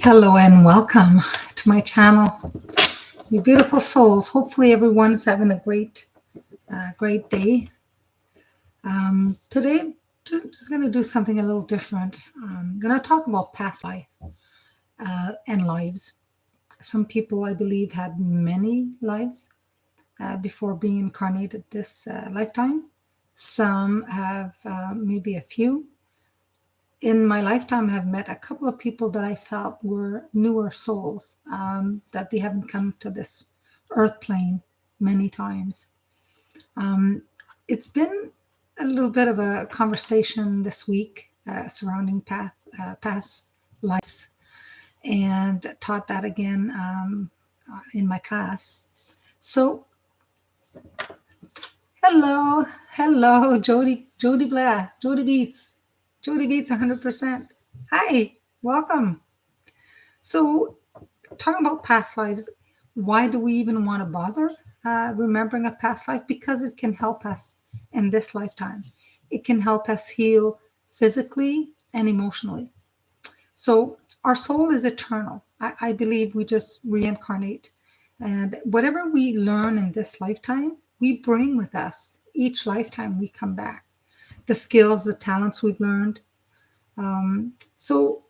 Hello and welcome to my channel, you beautiful souls. Hopefully everyone's having a great day. Today, I'm just going to do something a little different. I'm going to talk about past life and lives. Some people, I believe, had many lives before being incarnated this lifetime. Some have maybe a few. In my lifetime, I've met a couple of people that I felt were newer souls, that they haven't come to this earth plane many times. It's been a little bit of a conversation this week surrounding past lives, and taught that again in my class. So, hello, Jody Blair, Jody Beats 100%. Hi, welcome. So, talking about past lives, why do we even want to bother remembering a past life? Because it can help us in this lifetime. It can help us heal physically and emotionally. So, our soul is eternal. I believe we just reincarnate. And whatever we learn in this lifetime, we bring with us each lifetime we come back. The skills, the talents we've learned. So,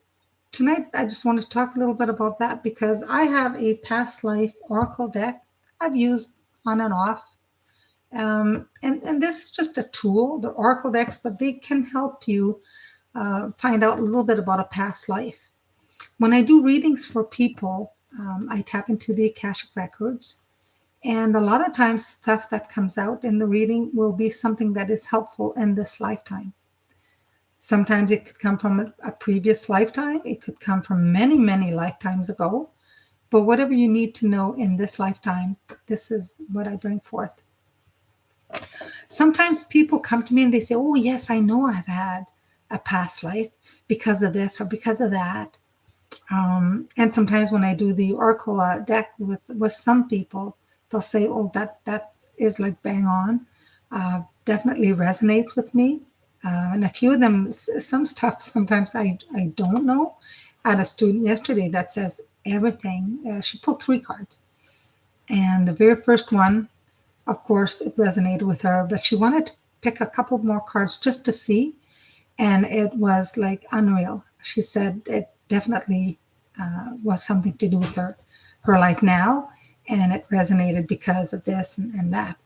tonight, I just want to talk a little bit about that because I have a past life oracle deck I've used on and off. And this is just a tool, the oracle decks, but they can help you find out a little bit about a past life. When I do readings for people, I tap into the Akashic records. And a lot of times, stuff that comes out in the reading will be something that is helpful in this lifetime. Sometimes it could come from a previous lifetime. It could come from many lifetimes ago. But whatever you need to know in this lifetime, this is what I bring forth. Sometimes people come to me and they say, oh, yes, I know I've had a past life because of this or because of that. And sometimes when I do the oracle deck with some people, they'll say, oh, that is like bang on. Definitely resonates with me. And a few of them, some stuff sometimes I don't know. I had a student yesterday that says everything. She pulled 3 cards. And the very first one, of course, it resonated with her, but she wanted to pick a couple more cards just to see. And it was like unreal. She said it definitely was something to do with her life now. And it resonated because of this and that.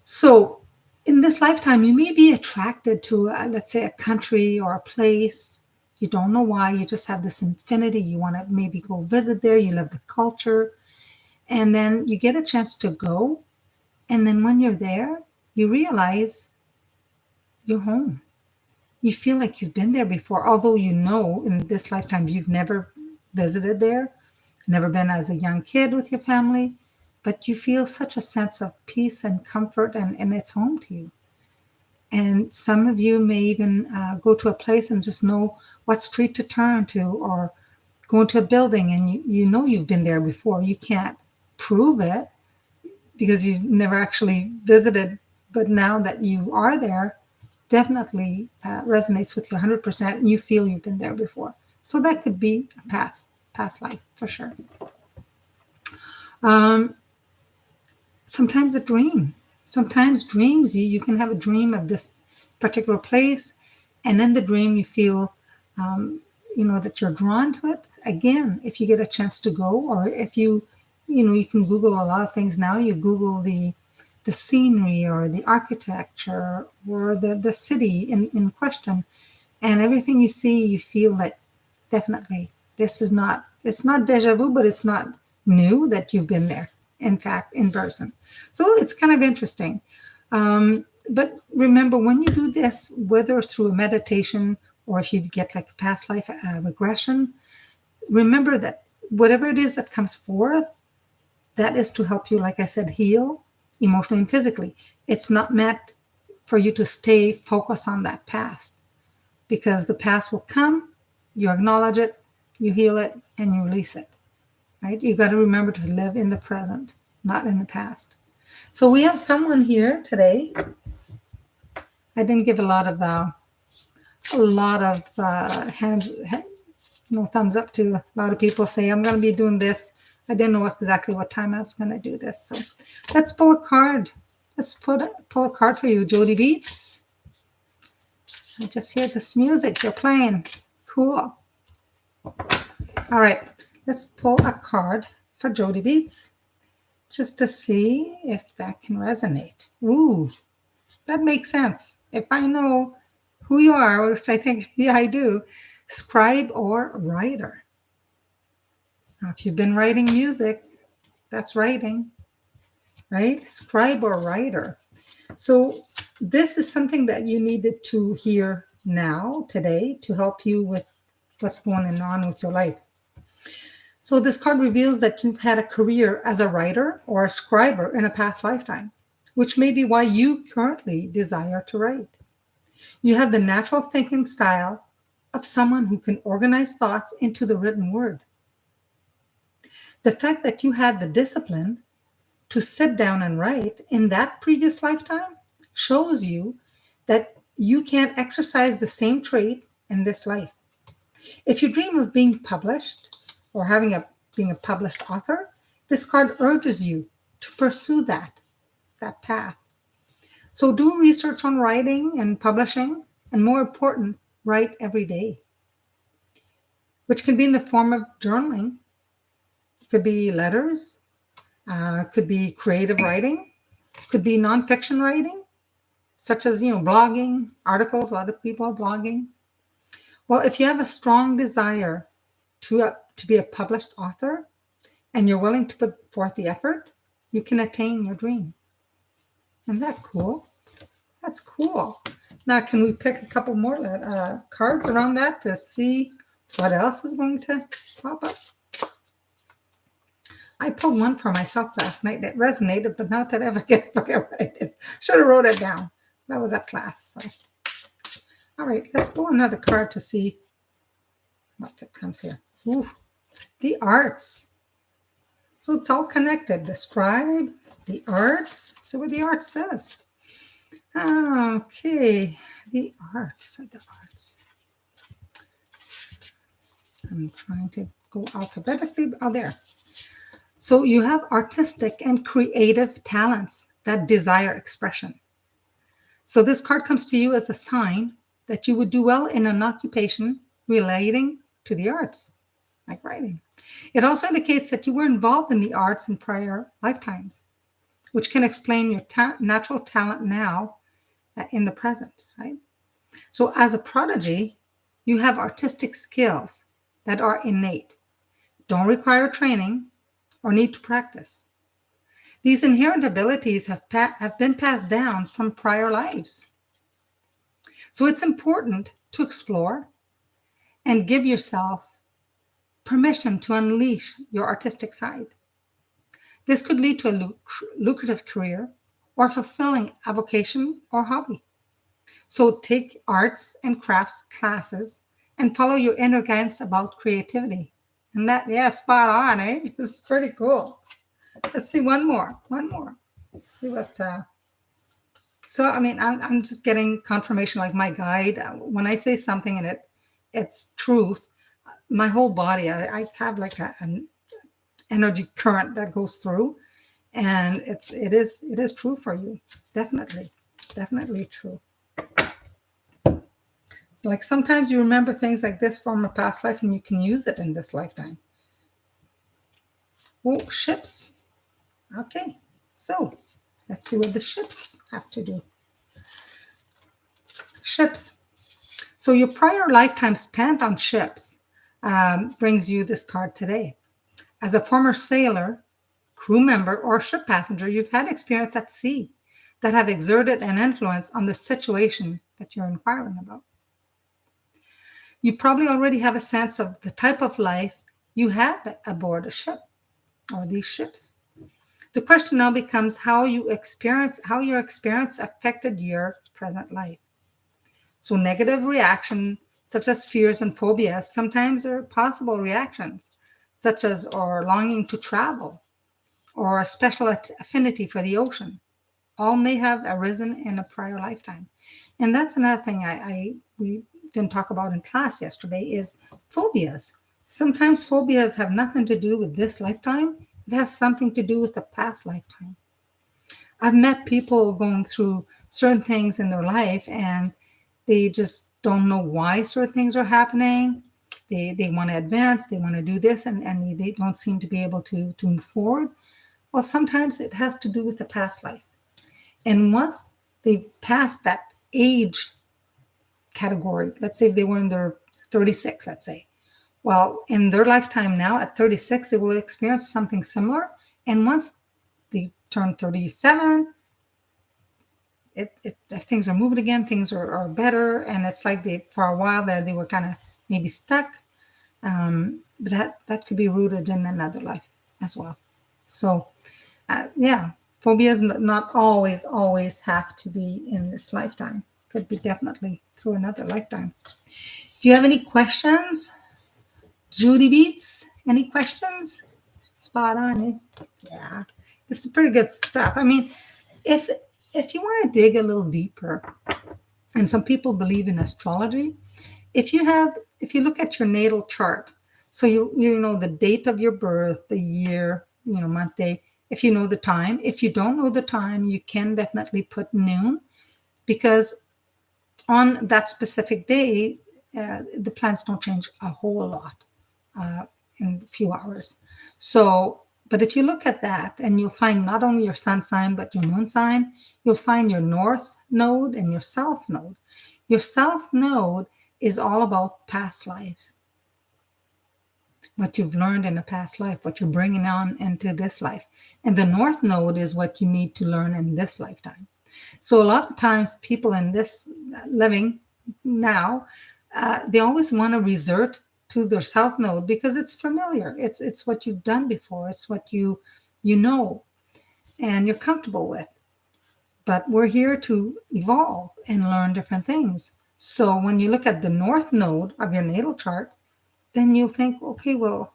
So in this lifetime, you may be attracted to, let's say, a country or a place. You don't know why. You just have this infinity. You want to maybe go visit there. You love the culture. And then you get a chance to go. And then when you're there, you realize you're home. You feel like you've been there before, although you know in this lifetime you've never visited there, never been as a young kid with your family. But you feel such a sense of peace and comfort, and it's home to you. And some of you may even go to a place and just know what street to turn to, or go into a building and you know you've been there before. You can't prove it because you've never actually visited, but now that you are there, definitely resonates with you 100%, and you feel you've been there before. So that could be a past life for sure. Um, Sometimes a dream. Sometimes dreams, you can have a dream of this particular place, and in the dream you feel, that you're drawn to it. Again, if you get a chance to go, or if you can Google a lot of things now. You Google the scenery or the architecture or the city in question, and everything you see, you feel that definitely this is not, it's not deja vu, but it's not new that you've been there, in fact, in person. So it's kind of interesting. But remember, when you do this, whether through a meditation or if you get like a past life regression, remember that whatever it is that comes forth, that is to help you, like I said, heal emotionally and physically. It's not meant for you to stay focused on that past, because the past will come, you acknowledge it, you heal it, and you release it, right? You got to remember to live in the present, not in the past. So we have someone here today. I didn't give a lot of hands thumbs up to a lot of people say, I'm going to be doing this. I didn't know exactly what time I was going to do this. So let's pull a card. Let's pull a card for you, Jody Beats. I just hear this music you're playing. Cool. All right, let's pull a card for Jody Beats just to see if that can resonate. Ooh, that makes sense. If I know who you are, which I think, yeah, I do, scribe or writer. Now, if you've been writing music, that's writing, right? Scribe or writer. So this is something that you needed to hear now, today, to help you with what's going on with your life. So this card reveals that you've had a career as a writer or a scriber in a past lifetime, which may be why you currently desire to write. You have the natural thinking style of someone who can organize thoughts into the written word. The fact that you had the discipline to sit down and write in that previous lifetime shows you that you can exercise the same trait in this life. If you dream of being published or being a published author, this card urges you to pursue that path. So do research on writing and publishing, and more important, write every day, which can be in the form of journaling. It could be letters, could be creative writing, could be nonfiction writing, such as, blogging, articles. A lot of people are blogging. Well, if you have a strong desire to be a published author and you're willing to put forth the effort, you can attain your dream. Isn't that cool? That's cool. Now, can we pick a couple more cards around that to see what else is going to pop up? I pulled one for myself last night that resonated, but not that I forget what it is. Should have wrote it down. That was at class. So. All right, let's pull another card to see what comes here. Ooh, the arts. So it's all connected. The scribe, the arts. See what the arts says. Okay, the arts. I'm trying to go alphabetically. Oh, there. So you have artistic and creative talents that desire expression. So this card comes to you as a sign that you would do well in an occupation relating to the arts, like writing. It also indicates that you were involved in the arts in prior lifetimes, which can explain your natural talent now in the present, right? So as a prodigy, you have artistic skills that are innate, don't require training or need to practice. These inherent abilities have been passed down from prior lives. So it's important to explore and give yourself permission to unleash your artistic side. This could lead to a lucrative career or fulfilling a vocation or hobby. So take arts and crafts classes and follow your inner guidance about creativity. And that, yeah, spot on, eh? It's pretty cool. Let's see one more. Let's see what. So, I mean, I'm just getting confirmation, like my guide. When I say something and it's truth, my whole body, I have like an energy current that goes through, and it is true for you. Definitely true. It's like sometimes you remember things like this from a past life, and you can use it in this lifetime. Oh, ships. Okay, so let's see what the ships have to do. Ships. So your prior lifetime spent on ships brings you this card today. As a former sailor, crew member, or ship passenger, you've had experience at sea that have exerted an influence on the situation that you're inquiring about. You probably already have a sense of the type of life you had aboard a ship or these ships. The question now becomes how your experience affected your present life. So negative reaction, such as fears and phobias, sometimes are possible reactions, such as or longing to travel or a special affinity for the ocean. All may have arisen in a prior lifetime. And that's another thing we didn't talk about in class yesterday is phobias. Sometimes phobias have nothing to do with this lifetime. It has something to do with the past lifetime. I've met people going through certain things in their life and they just don't know why certain things are happening. They want to advance, they want to do this, and they don't seem to be able to move forward. Well, sometimes it has to do with the past life. And once they pass that age category, let's say if they were in their 36, let's say, well, in their lifetime now at 36, they will experience something similar. And once they turn 37, things are moving again, things are better. And it's like for a while there, they were kind of maybe stuck. But that could be rooted in another life as well. So, yeah, phobias not always have to be in this lifetime. Could be definitely through another lifetime. Do you have any questions? Judy Beats, any questions? Spot on, eh? Yeah, this is pretty good stuff. I mean, if you want to dig a little deeper, and some people believe in astrology, if you look at your natal chart, so you know the date of your birth, the year, month, day. If you know the time, if you don't know the time, you can definitely put noon, because on that specific day, the planets don't change a whole lot in a few hours. So, but if you look at that, and you'll find not only your sun sign, but your moon sign, you'll find your north node and your south node. Your south node is all about past lives, what you've learned in a past life, what you're bringing on into this life. And the north node is what you need to learn in this lifetime. So a lot of times people in this living now, they always want to resort to their south node because it's familiar. It's what you've done before. It's what you know and you're comfortable with. But we're here to evolve and learn different things. So when you look at the north node of your natal chart, then you'll think, okay, well,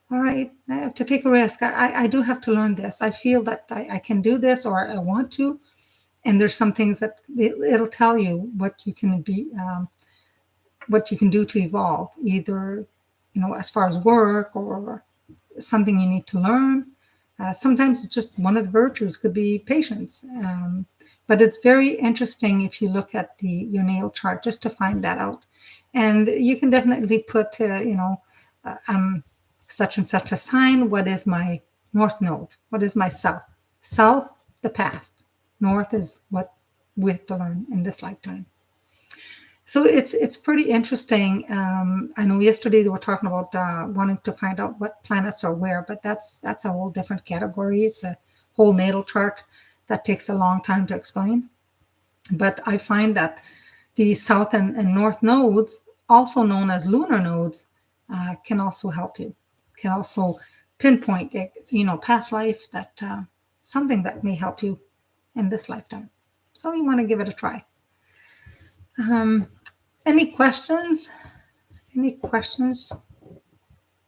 all right, I have to take a risk. I do have to learn this. I feel that I can do this, or I want to. And there's some things that it'll tell you what you can be, what you can do to evolve, either, as far as work or something you need to learn. Sometimes it's just one of the virtues could be patience. But it's very interesting if you look at your natal chart just to find that out. And you can definitely put, such and such a sign. What is my north node? What is my south? South, the past. North is what we have to learn in this lifetime. So it's pretty interesting. I know yesterday they were talking about wanting to find out what planets are where, but that's a whole different category. It's a whole natal chart that takes a long time to explain. But I find that the south and north nodes, also known as lunar nodes, can also help you. Can also pinpoint, past life, that something that may help you in this lifetime. So you want to give it a try. Any questions? Any questions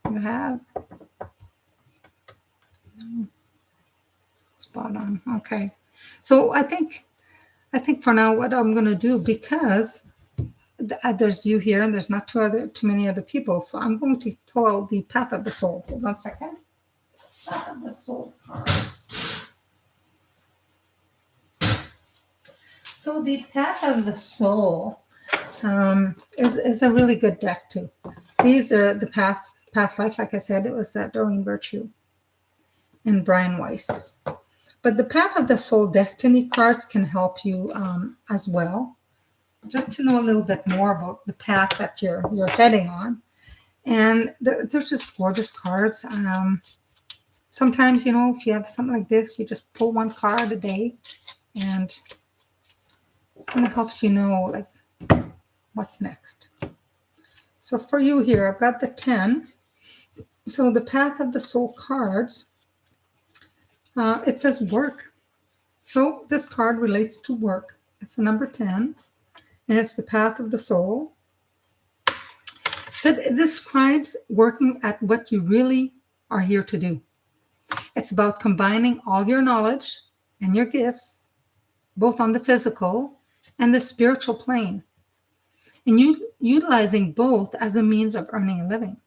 you have? Spot on. Okay. So I think for now what I'm going to do, because there's you here and there's not too many other people, so I'm going to pull out the Path of the Soul. Hold on a second. Path of the Soul cards. So the Path of the Soul is a really good deck too. These are the past life. Like I said, it was Doreen Virtue and Brian Weiss. But the Path of the Soul Destiny cards can help you as well, just to know a little bit more about the path that you're heading on. And they're just gorgeous cards. Sometimes, if you have something like this, you just pull one card a day, and it kind of helps you know, like, what's next. So for you here, I've got the 10. So the Path of the Soul cards, it says work. So this card relates to work. It's the number 10, and it's the Path of the Soul. So it describes working at what you really are here to do. It's about combining all your knowledge and your gifts, both on the physical and the spiritual plane, and utilizing both as a means of earning a living.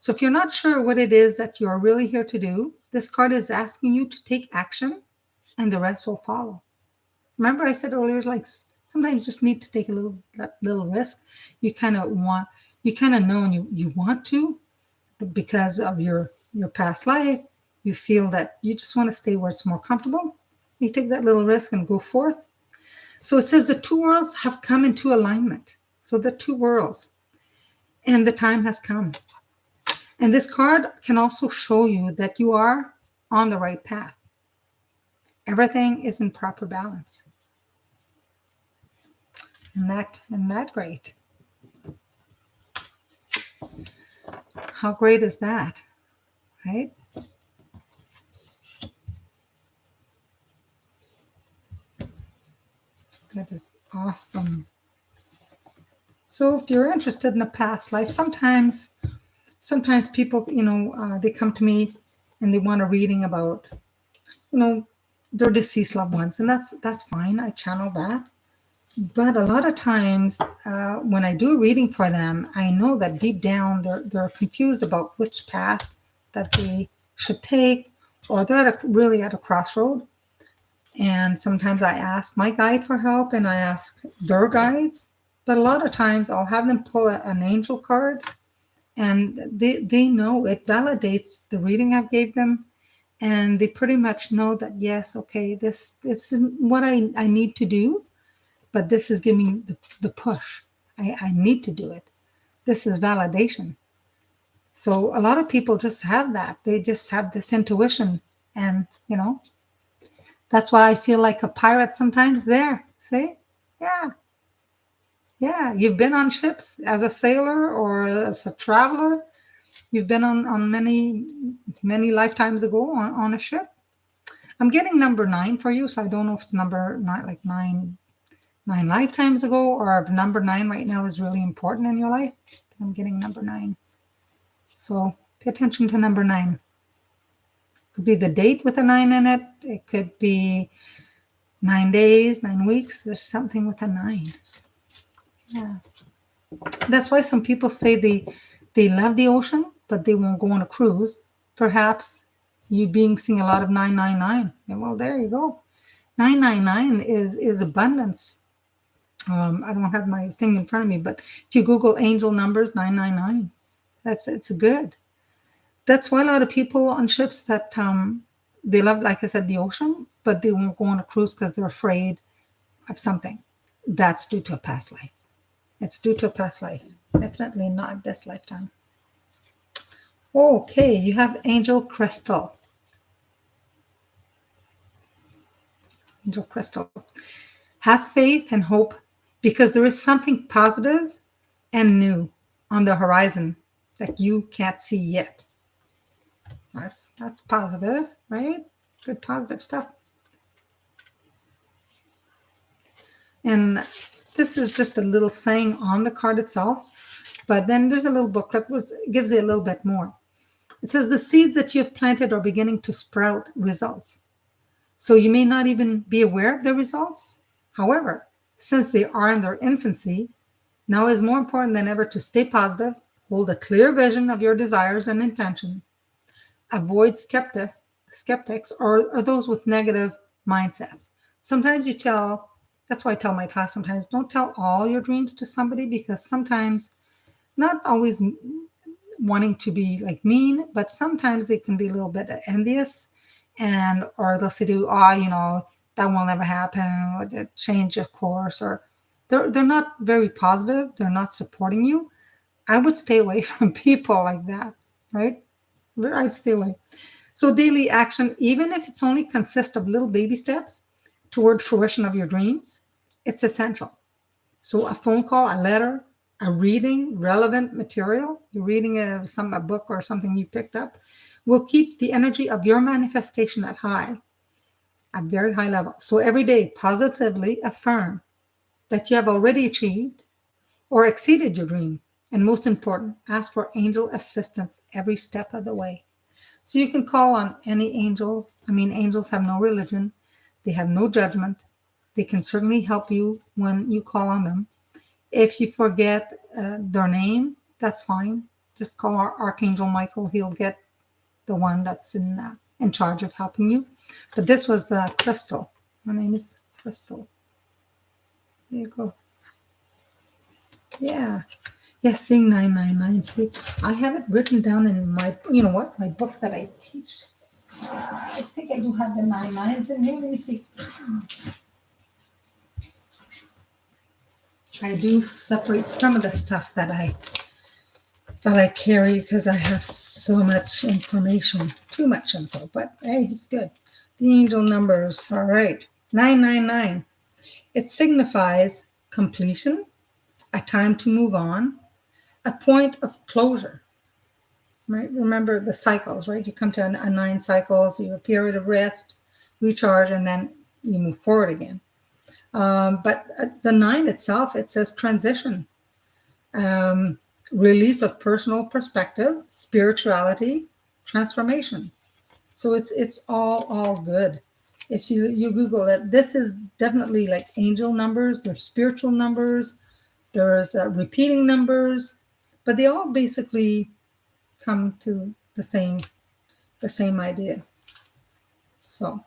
So if you're not sure what it is that you're really here to do, this card is asking you to take action and the rest will follow. Remember I said earlier, like sometimes you just need to take a little risk. You kind of know and you want to, but because of your past life, you feel that you just want to stay where it's more comfortable. You take that little risk and go forth. So it says the two worlds have come into alignment. So the two worlds, and the time has come. And this card can also show you that you are on the right path. Everything is in proper balance. Isn't that great? How great is that, right? That is awesome. So if you're interested in a past life, sometimes people, they come to me and they want a reading about, their deceased loved ones, and that's fine. I channel that. But a lot of times, when I do a reading for them, I know that deep down they're confused about which path that they should take, or they're really at a crossroad. And sometimes I ask my guide for help, and I ask their guides. But a lot of times I'll have them pull an angel card, and they know it validates the reading I gave them, and they pretty much know that yes, okay, this is what I need to do. But this is giving me the push. I need to do it. This is validation. So a lot of people just have that. They just have this intuition. And, that's why I feel like a pirate sometimes there. See? Yeah. Yeah. You've been on ships as a sailor or as a traveler. You've been on many, many lifetimes ago on a ship. I'm getting number 9 for you. So I don't know if it's number 9, like 9 lifetimes ago, or if number 9 right now is really important in your life. I'm getting number 9. So pay attention to number 9. It could be the date with a 9 in it. It could be 9 days, 9 weeks. There's something with a 9. Yeah. That's why some people say they love the ocean, but they won't go on a cruise. Perhaps you being seeing a lot of 999. And well, there you go. 999 is abundance. I don't have my thing in front of me, but if you Google angel numbers 999, it's good. That's why a lot of people on ships that they love, like I said, the ocean, but they won't go on a cruise because they're afraid of something. That's due to a past life. It's due to a past life. Definitely not this lifetime. Okay, you have angel crystal. Angel crystal. Have faith and hope, because there is something positive and new on the horizon that you can't see yet. That's positive, right? Good positive stuff. And this is just a little saying on the card itself, but then there's a little booklet that gives you a little bit more. It says the seeds that you have planted are beginning to sprout results. So you may not even be aware of the results. However, since they are in their infancy, now is more important than ever to stay positive, hold a clear vision of your desires and intention, avoid skeptics or those with negative mindsets. Sometimes that's why I tell my class sometimes, don't tell all your dreams to somebody, because sometimes, not always wanting to be like mean, but sometimes they can be a little bit envious, or they'll say to you, that will never happen, or change of course, or they're not very positive. They're not supporting you. I would stay away from people like that, right? I'd stay away. So daily action, even if it's only consists of little baby steps toward fruition of your dreams, it's essential. So a phone call, a letter, a reading, relevant material, you're reading a book or something you picked up, will keep the energy of your manifestation at very high level. So every day, positively affirm that you have already achieved or exceeded your dream. And most important, ask for angel assistance every step of the way. So you can call on any angels. Angels have no religion. They have no judgment. They can certainly help you when you call on them. If you forget their name, that's fine. Just call our Archangel Michael. He'll get the one that's in charge of helping you. But this was Crystal. My name is Crystal. There you go. Yeah. Yes, seeing 999. See, I have it written down in my, you know what, my book that I teach. I think I do have the 99s in here. Let me see. I do separate some of the stuff that I carry because I have so much information. Too much info, but hey, it's good. The angel numbers. All right. 999. It signifies completion, a time to move on, a point of closure. Right? Remember the cycles, right? You come to a 9 cycles, you have a period of rest, recharge, and then you move forward again. But the 9 itself, it says transition, release of personal perspective, spirituality, transformation. So it's all good. If you Google it, this is definitely like angel numbers. There's spiritual numbers. There's repeating numbers, but they all basically come to the same idea. So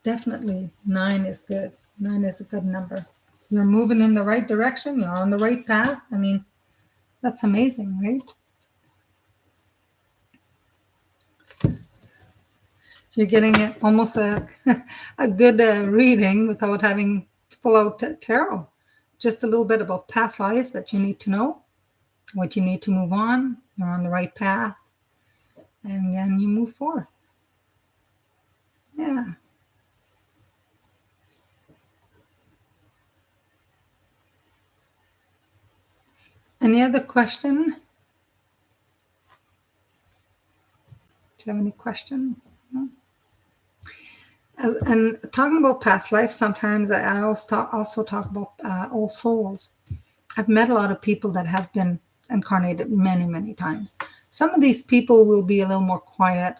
definitely 9 is good. 9 is a good number. You're moving in the right direction. You're on the right path. I mean, that's amazing, right? You're getting almost a good reading without having to pull out tarot. Just a little bit about past lives that you need to know, what you need to move on. You're on the right path, and then you move forth. Yeah. Any other question? Do you have any question? No? And talking about past life, sometimes I also talk about old souls. I've met a lot of people that have been incarnated many, many times. Some of these people will be a little more quiet.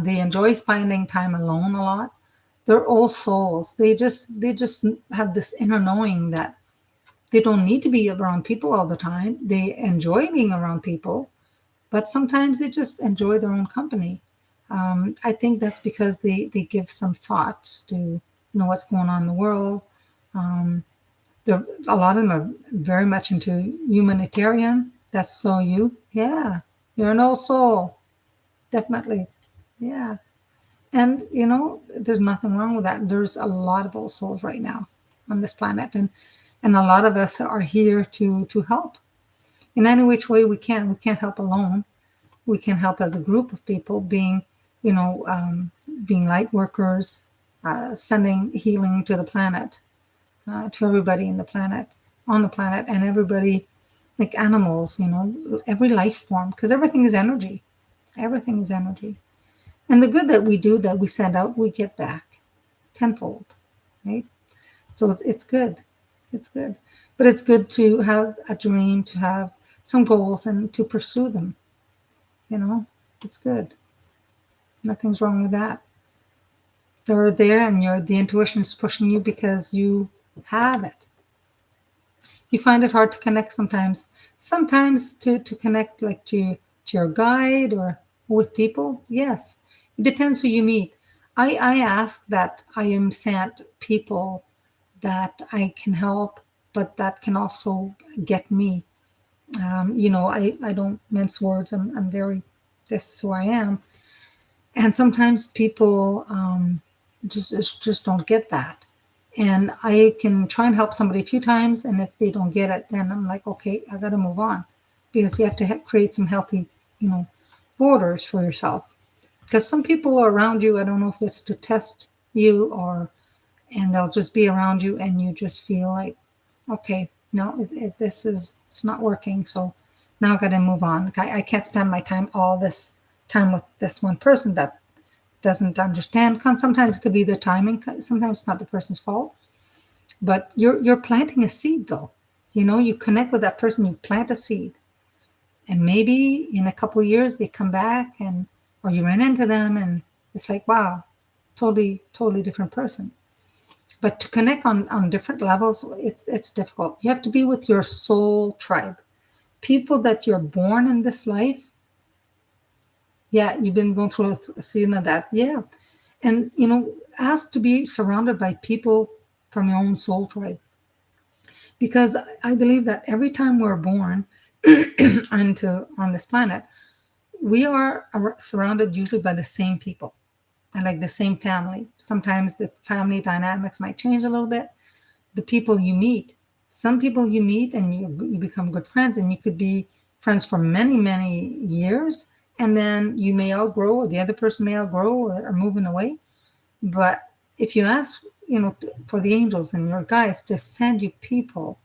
They enjoy spending time alone a lot. They're old souls. They just have this inner knowing that they don't need to be around people all the time. They enjoy being around people, but sometimes they just enjoy their own company. I think that's because they give some thoughts to what's going on in the world. A lot of them are very much into humanitarian. That's so you. Yeah, you're an old soul. Definitely. Yeah. And, there's nothing wrong with that. There's a lot of old souls right now on this planet. And a lot of us are here to help in any which way we can. We can't help alone. We can help as a group of people being light workers, sending healing to the planet, to everybody on the planet, and everybody, like animals, every life form, because everything is energy. Everything is energy. And the good that we do, that we send out, we get back tenfold, right? So it's good. It's good. But it's good to have a dream, to have some goals, and to pursue them. It's good. Nothing's wrong with that. They're there, and the intuition is pushing you because you have it. You find it hard to connect sometimes. Sometimes to connect like to your guide or with people. Yes. It depends who you meet. I ask that I am sent people that I can help, but that can also get me. I don't mince words. I'm very, this is who I am. And sometimes people just don't get that. And I can try and help somebody a few times, and if they don't get it, then I'm like, okay, I got to move on, because you have to create some healthy, borders for yourself. Because some people are around you, I don't know if this is to test you, and they'll just be around you, and you just feel like, okay, no, it's not working, so now I got to move on. I can't spend all this time with this one person that doesn't understand. Sometimes it could be the timing. Sometimes it's not the person's fault. But you're planting a seed, though. You connect with that person, you plant a seed. And maybe in a couple of years they come back, or you run into them, and it's like, wow, totally different person. But to connect on different levels, it's difficult. You have to be with your soul tribe. People that you're born in this life, yeah, you've been going through a season of that, yeah. And ask to be surrounded by people from your own soul tribe, because I believe that every time we're born onto on this planet, we are surrounded usually by the same people and like the same family. Sometimes the family dynamics might change a little bit. The people you meet, some people you meet and you become good friends, and you could be friends for many, many years. And then you may outgrow, or the other person may outgrow or moving away. But if you ask, for the angels and your guides to send you people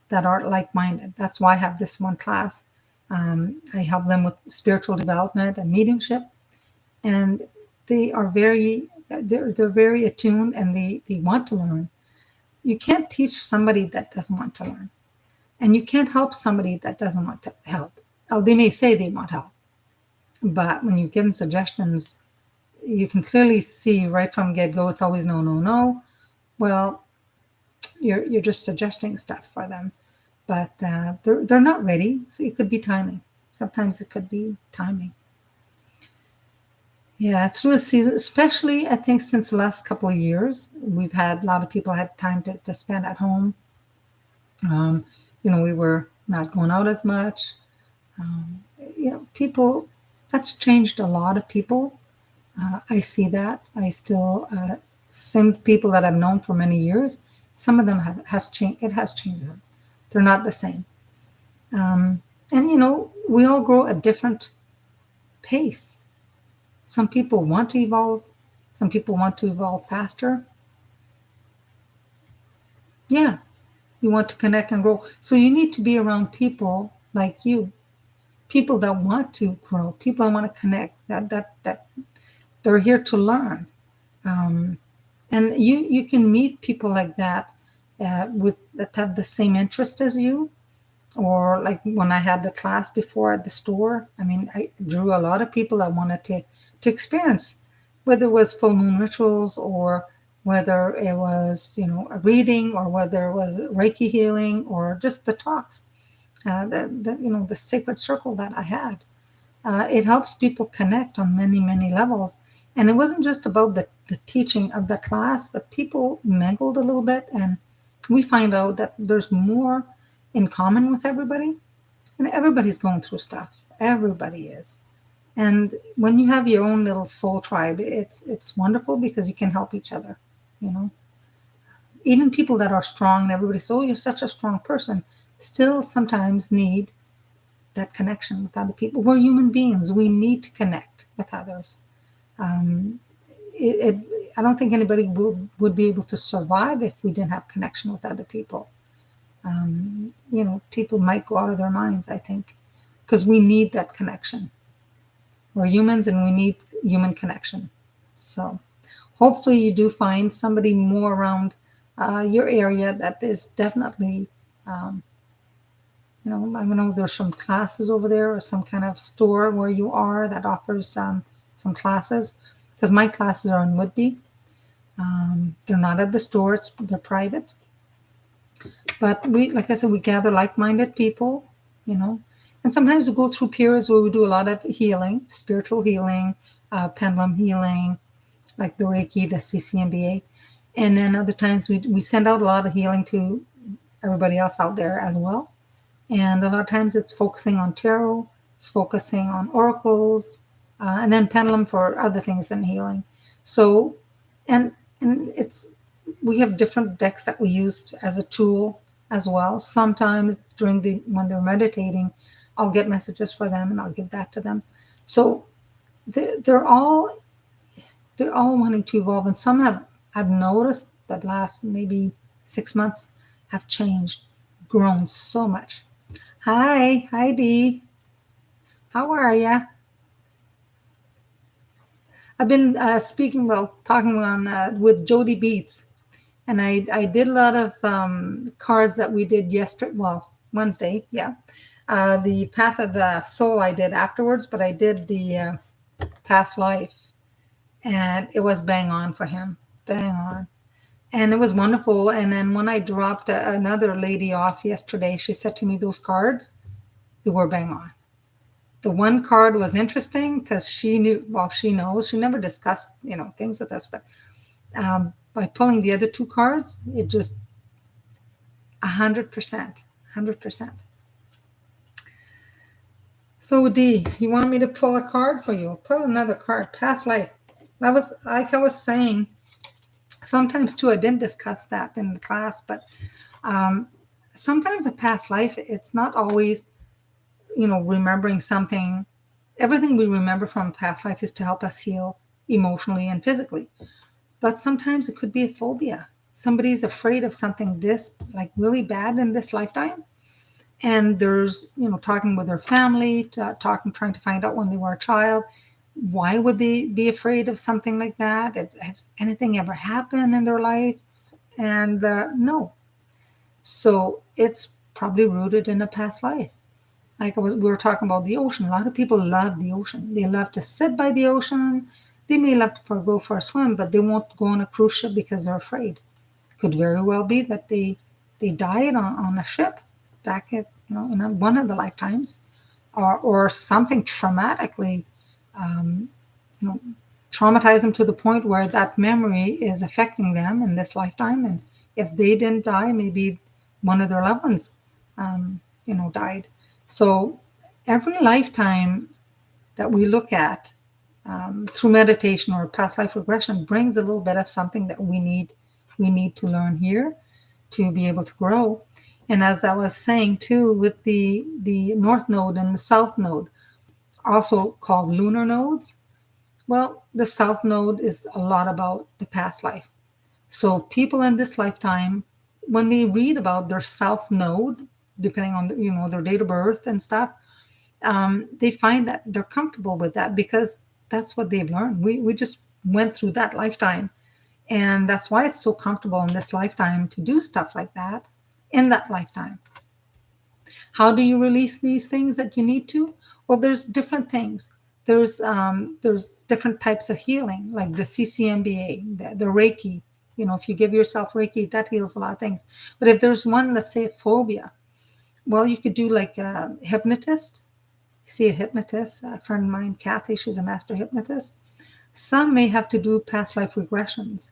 that are like-minded. That's why I have this one class. I help them with spiritual development and mediumship, and they are they're very attuned, and they want to learn. You can't teach somebody that doesn't want to learn, and you can't help somebody that doesn't want to help. Oh, they may say they want help, but when you give them suggestions, you can clearly see right from get-go it's always no, no, no. Well, you're just suggesting stuff for them, but they're not ready. So it could be timing. Sometimes it could be timing. Yeah, it's really season, especially I think since the last couple of years, we've had a lot of people had time to spend at home. Um, we were not going out as much. Um, people, that's changed a lot of people. I see that. I still, some people that I've known for many years, some of them has changed. It has changed them. They're not the same. And we all grow at different pace. Some people want to evolve. Some people want to evolve faster. Yeah, you want to connect and grow. So you need to be around people like you, people that want to grow, people that want to connect, that they're here to learn. Um, and you can meet people like that with that have the same interest as you. Or like when I had the class before at the store, I mean, I drew a lot of people that wanted to experience, whether it was full moon rituals, or whether it was, a reading, or whether it was Reiki healing, or just the talks, the sacred circle that I had. It helps people connect on many, many levels. And it wasn't just about the teaching of the class, but people mingled a little bit, and we find out that there's more in common with everybody. And everybody's going through stuff. Everybody is. And when you have your own little soul tribe, it's wonderful because you can help each other, you know. Even people that are strong, and everybody says, oh, you're such a strong person, still sometimes need that connection with other people. We're human beings. We need to connect with others. Um, I don't think anybody would be able to survive if we didn't have connection with other people. People might go out of their minds, I think, because we need that connection. We're humans and we need human connection. So hopefully you do find somebody more around your area that is definitely, I don't know, there's some classes over there or some kind of store where you are that offers some classes, because my classes are in Whitby. They're not at the store, they're private. But like I said, we gather like-minded people, and sometimes we go through periods where we do a lot of healing, spiritual healing, pendulum healing, like the Reiki, the CCMBA. And then other times we send out a lot of healing to everybody else out there as well. And a lot of times it's focusing on tarot, it's focusing on oracles, and then pendulum for other things than healing. So, and we have different decks that we use as a tool as well. Sometimes when they're meditating, I'll get messages for them and I'll give that to them. So they're all wanting to evolve, and some I've noticed that last maybe 6 months have changed, grown so much. Hi, Heidi. How are ya? I've been talking on with Jody Beats, and I did a lot of cards that we did Wednesday, yeah. The Path of the Soul I did afterwards, but I did the past life, and it was bang on for him, bang on. And it was wonderful. And then when I dropped another lady off yesterday, she said to me, those cards, they were bang on. The one card was interesting because she knew, well, she knows, she never discussed, things with us, but by pulling the other two cards, it just 100%, 100%. So D, you want me to pull a card for you? Pull another card, past life. That was, like I was saying, sometimes too, I didn't discuss that in the class, but sometimes a past life, it's not always, remembering something. Everything we remember from past life is to help us heal emotionally and physically. But sometimes it could be a phobia. Somebody's afraid of something this, like, really bad in this lifetime. And there's, talking with their family, trying to find out when they were a child, why would they be afraid of something like that? Has anything ever happened in their life? And no. So it's probably rooted in a past life. Like we were talking about the ocean. A lot of people love the ocean. They love to sit by the ocean. They may love to go for a swim, but they won't go on a cruise ship because they're afraid. Could very well be that they died on a ship back at, in one of the lifetimes, or something traumatically, um, you know, traumatize them to the point where that memory is affecting them in this lifetime. And if they didn't die, maybe one of their loved ones, died. So every lifetime that we look at through meditation or past life regression brings a little bit of something that we need to learn here to be able to grow. And as I was saying too, with the North Node and the South Node, also called Lunar Nodes, well, the South Node is a lot about the past life. So people in this lifetime, when they read about their South Node, depending on their date of birth and stuff, they find that they're comfortable with that because that's what they've learned. We just went through that lifetime. And that's why it's so comfortable in this lifetime to do stuff like that in that lifetime. How do you release these things that you need to? Well, there's different things. There's different types of healing, like the CCMBA, the Reiki. If you give yourself Reiki, that heals a lot of things. But if there's one, let's say a phobia, well, you could do like a hypnotist. See a hypnotist, a friend of mine, Kathy, she's a master hypnotist. Some may have to do past life regressions.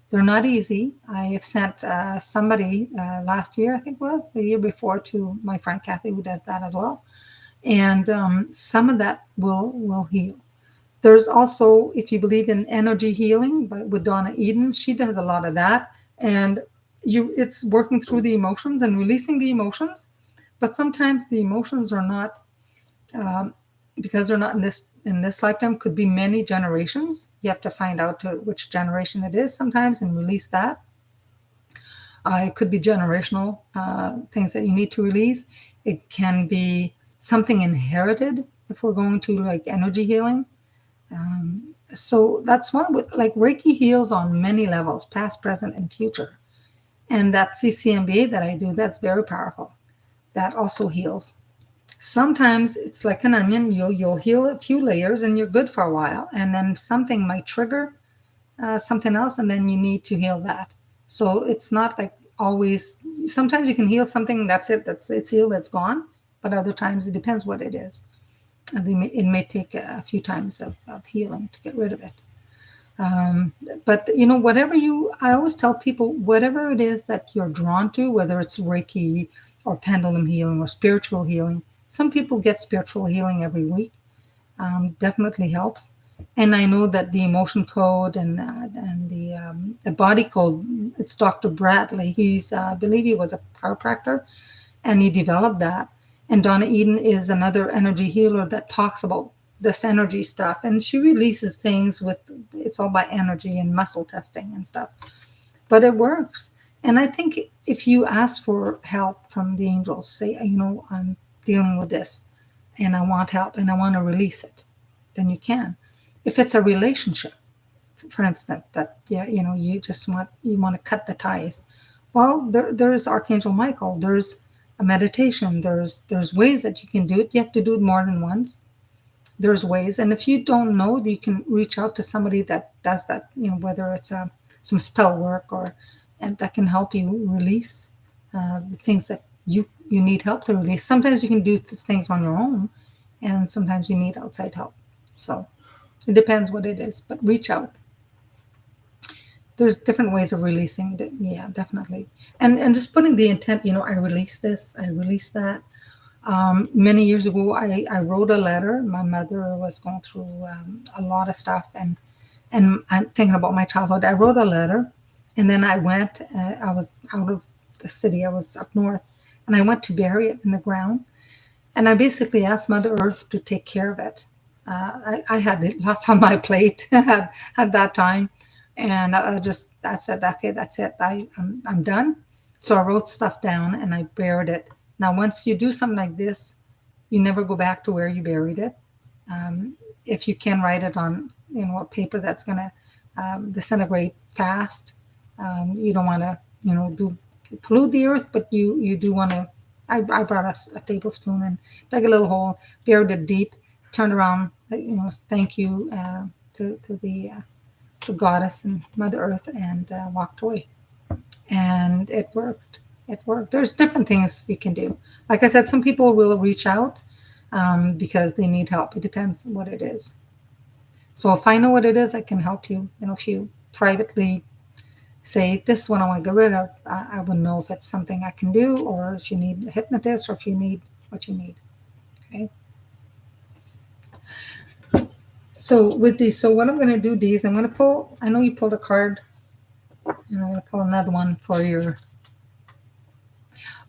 They're not easy. I have sent somebody last year, I think it was, the year before, to my friend Kathy, who does that as well. And some of that will heal. There's also, if you believe in energy healing with Donna Eden, she does a lot of that. And it's working through the emotions and releasing the emotions. But sometimes the emotions are not, because they're not in this lifetime, could be many generations. You have to find out which generation it is sometimes and release that. It could be generational things that you need to release. It can be something inherited if we're going to like energy healing. So that's one with like Reiki heals on many levels, past, present, and future. And that CCMBA that I do, that's very powerful. That also heals. Sometimes it's like an onion. You'll heal a few layers and you're good for a while. And then something might trigger something else, and then you need to heal that. So it's not like always. Sometimes you can heal something, that's it, it's healed, it's gone. But other times it depends what it is. It may take a few times of healing to get rid of it. But I always tell people, whatever it is that you're drawn to, whether it's Reiki or pendulum healing or spiritual healing. Some people get spiritual healing every week. Definitely helps. And I know that the emotion code and the body code, it's Dr. Bradley. I believe he was a chiropractor, and he developed that. And Donna Eden is another energy healer that talks about this energy stuff. And she releases things it's all by energy and muscle testing and stuff. But it works. And I think if you ask for help from the angels, say, I'm dealing with this and I want help and I want to release it, then you can. If it's a relationship, for instance, that you want to cut the ties, well, there's Archangel Michael, there's a meditation, there's ways that you can do it. You have to do it more than once. There's ways. And if you don't know, you can reach out to somebody that does that, whether it's some spell work and that can help you release the things that you need help to release. Sometimes you can do things on your own, and sometimes you need outside help. So it depends what it is, but reach out. There's different ways of releasing it. Yeah, definitely. And just putting the intent, I release this, I release that. Many years ago, I wrote a letter. My mother was going through a lot of stuff, and I'm thinking about my childhood. I wrote a letter, and then I went. I was out of the city. I was up north, and I went to bury it in the ground. And I basically asked Mother Earth to take care of it. I had lots on my plate at that time, and I said, okay, that's it. I'm done. So I wrote stuff down and I buried it. Now, once you do something like this, you never go back to where you buried it. If you can write it on, a paper that's going to disintegrate fast, you don't want to, do pollute the earth, but you do want to. I brought a tablespoon and dug a little hole, buried it deep, turned around, thank you to the to Goddess and Mother Earth, and walked away. And it worked. It worked. There's different things you can do. Like I said, some people will reach out because they need help. It depends what it is. So if I know what it is, I can help you. If you privately say, this is what I want to get rid of, I would know if it's something I can do, or if you need a hypnotist, or if you need what you need. Okay. So with these, so what I'm going to do, these, I'm going to pull, I know you pulled a card, and I'm going to pull another one for your,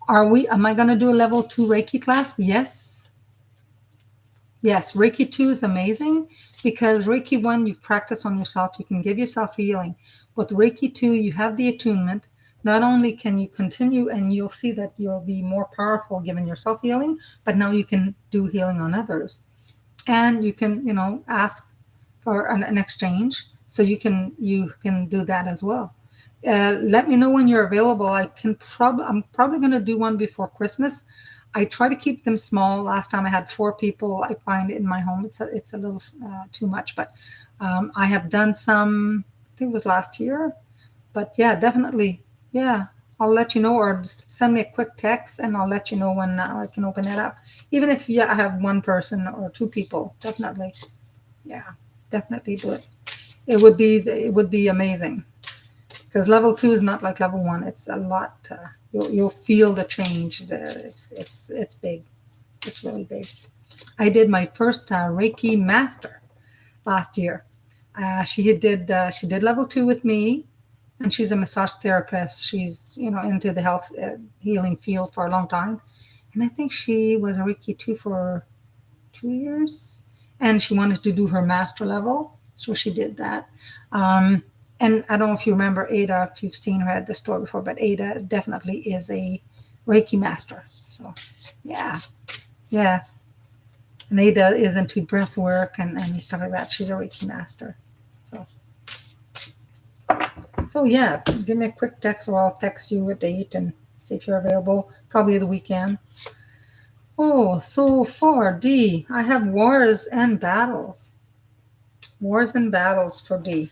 am I going to do a level 2 Reiki class? Yes. Yes, Reiki 2 is amazing because Reiki 1, you've practiced on yourself. You can give yourself healing. With Reiki 2, you have the attunement. Not only can you continue, and you'll see that you'll be more powerful giving yourself healing, but now you can do healing on others. And you can, ask for an exchange. So you can do that as well. Let me know when you're available. I'm probably going to do one before Christmas. I try to keep them small. Last time I had 4 people. I find in my home it's a little too much, but I have done some. I think it was last year, but yeah, definitely, yeah. I'll let you know, or just send me a quick text, and I'll let you know when I can open it up. Even if I have 1 person or 2 people, definitely, yeah, definitely do it. It would be amazing. Because level 2 is not like level 1. It's a lot. You'll feel the change. It's big. It's really big. I did my first Reiki master last year. She did level 2 with me, and she's a massage therapist. She's into the health healing field for a long time, and I think she was a Reiki 2 for 2 years, and she wanted to do her master level, so she did that. And I don't know if you remember Ada, if you've seen her at the store before, but Ada definitely is a Reiki master. So, yeah. And Ada is into breath work and stuff like that. She's a Reiki master. So yeah, give me a quick text, or I'll text you a date and see if you're available. Probably the weekend. Oh, so far, D, I have wars and battles. Wars and battles for D.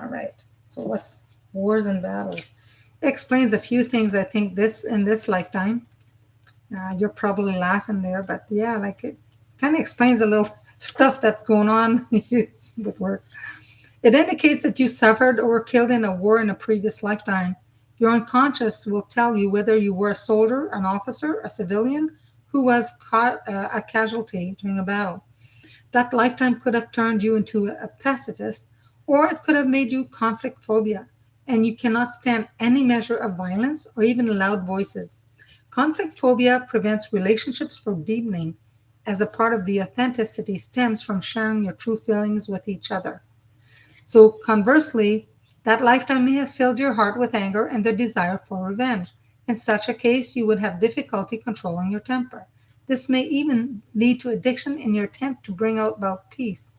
All right. So what's wars and battles? It explains a few things, I think, in this lifetime. You're probably laughing there, but yeah, like it kind of explains a little stuff that's going on with work. It indicates that you suffered or were killed in a war in a previous lifetime. Your unconscious will tell you whether you were a soldier, an officer, a civilian who was a casualty during a battle. That lifetime could have turned you into a pacifist, or it could have made you conflict phobia, and you cannot stand any measure of violence or even loud voices. Conflict phobia prevents relationships from deepening, as a part of the authenticity stems from sharing your true feelings with each other. So conversely, that lifetime may have filled your heart with anger and the desire for revenge. In such a case, you would have difficulty controlling your temper. This may even lead to addiction in your attempt to bring about peace.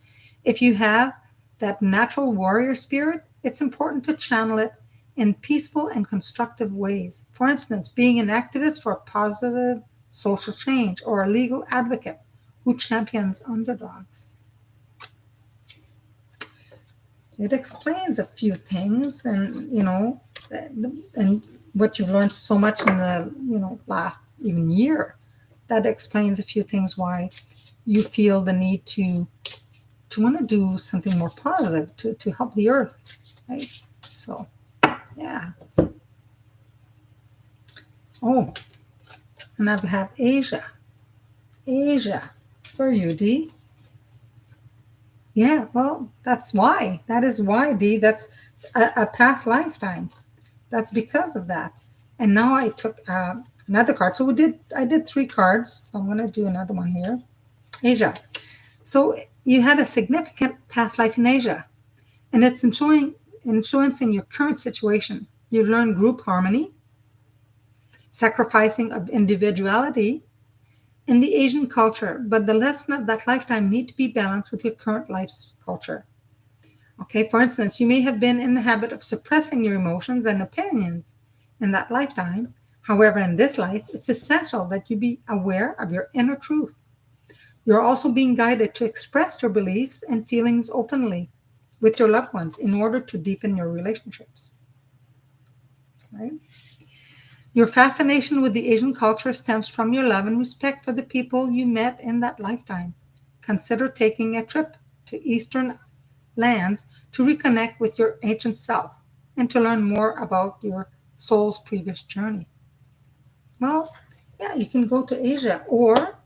If you have that natural warrior spirit, it's important to channel it in peaceful and constructive ways. For instance, being an activist for positive social change, or a legal advocate who champions underdogs. It explains a few things, and what you've learned so much in the last even year. That explains a few things why you feel the need to want to do something more positive to help the earth, right? So yeah. Oh, and I have Asia. Asia. Where are you, D? Yeah, well, that's why. That is why, D. That's a past lifetime. That's because of that. And now I took another card. So I did 3 cards. So I'm going to do another one here. Asia. So you had a significant past life in Asia, and it's influencing your current situation. You've learned group harmony, sacrificing of individuality in the Asian culture, but the lesson of that lifetime need to be balanced with your current life's culture. Okay, for instance, you may have been in the habit of suppressing your emotions and opinions in that lifetime. However, in this life, it's essential that you be aware of your inner truth. You're also being guided to express your beliefs and feelings openly with your loved ones in order to deepen your relationships. Right? Your fascination with the Asian culture stems from your love and respect for the people you met in that lifetime. Consider taking a trip to Eastern lands to reconnect with your ancient self and to learn more about your soul's previous journey. Well, yeah, you can go to Asia, or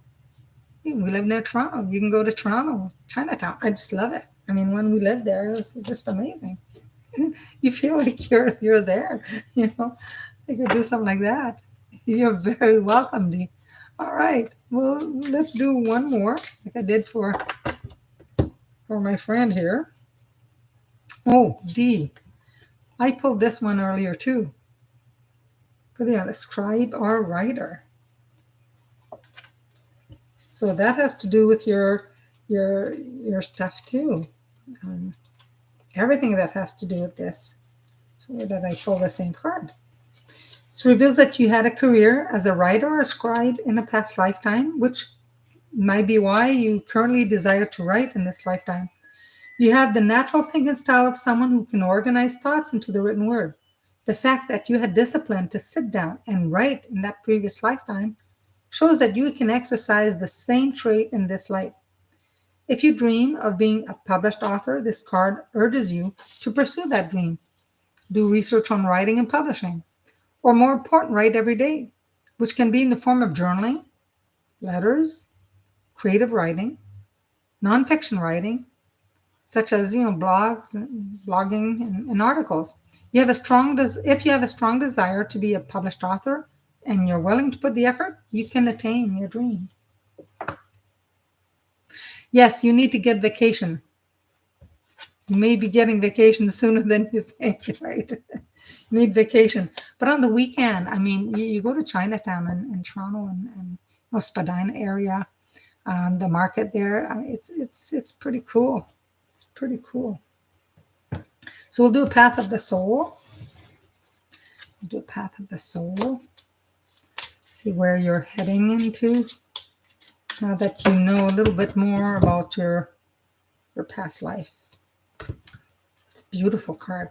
we live near Toronto. You can go to Toronto, Chinatown. I just love it. I mean, when we lived there, it was just amazing. You feel like you're there, you know. You could do something like that. You're very welcome, Dee. All right. Well, let's do one more, like I did for my friend here. Oh, Dee. I pulled this one earlier too. For the scribe or writer. So that has to do with your stuff too. Um, Everything that has to do with this. So where did I pull the same card? It reveals that you had a career as a writer or a scribe in a past lifetime, which might be why you currently desire to write in this lifetime. You have the natural thinking style of someone who can organize thoughts into the written word. The fact that you had discipline to sit down and write in that previous lifetime shows that you can exercise the same trait in this life. If you dream of being a published author, this card urges you to pursue that dream. Do research on writing and publishing, or more important, write every day, which can be in the form of journaling, letters, creative writing, nonfiction writing, such as blogs, blogging, and articles. If you have a strong desire to be a published author and you're willing to put the effort, you can attain your dream. Yes, you need to get vacation. You may be getting vacation sooner than you think, right? You need vacation. But on the weekend, I mean, you go to Chinatown and Toronto and Spadina area, the market there. It's pretty cool. It's pretty cool. So we'll do a path of the soul. We'll do a path of the soul. See where you're heading into. Now that you know a little bit more about your past life. Beautiful card.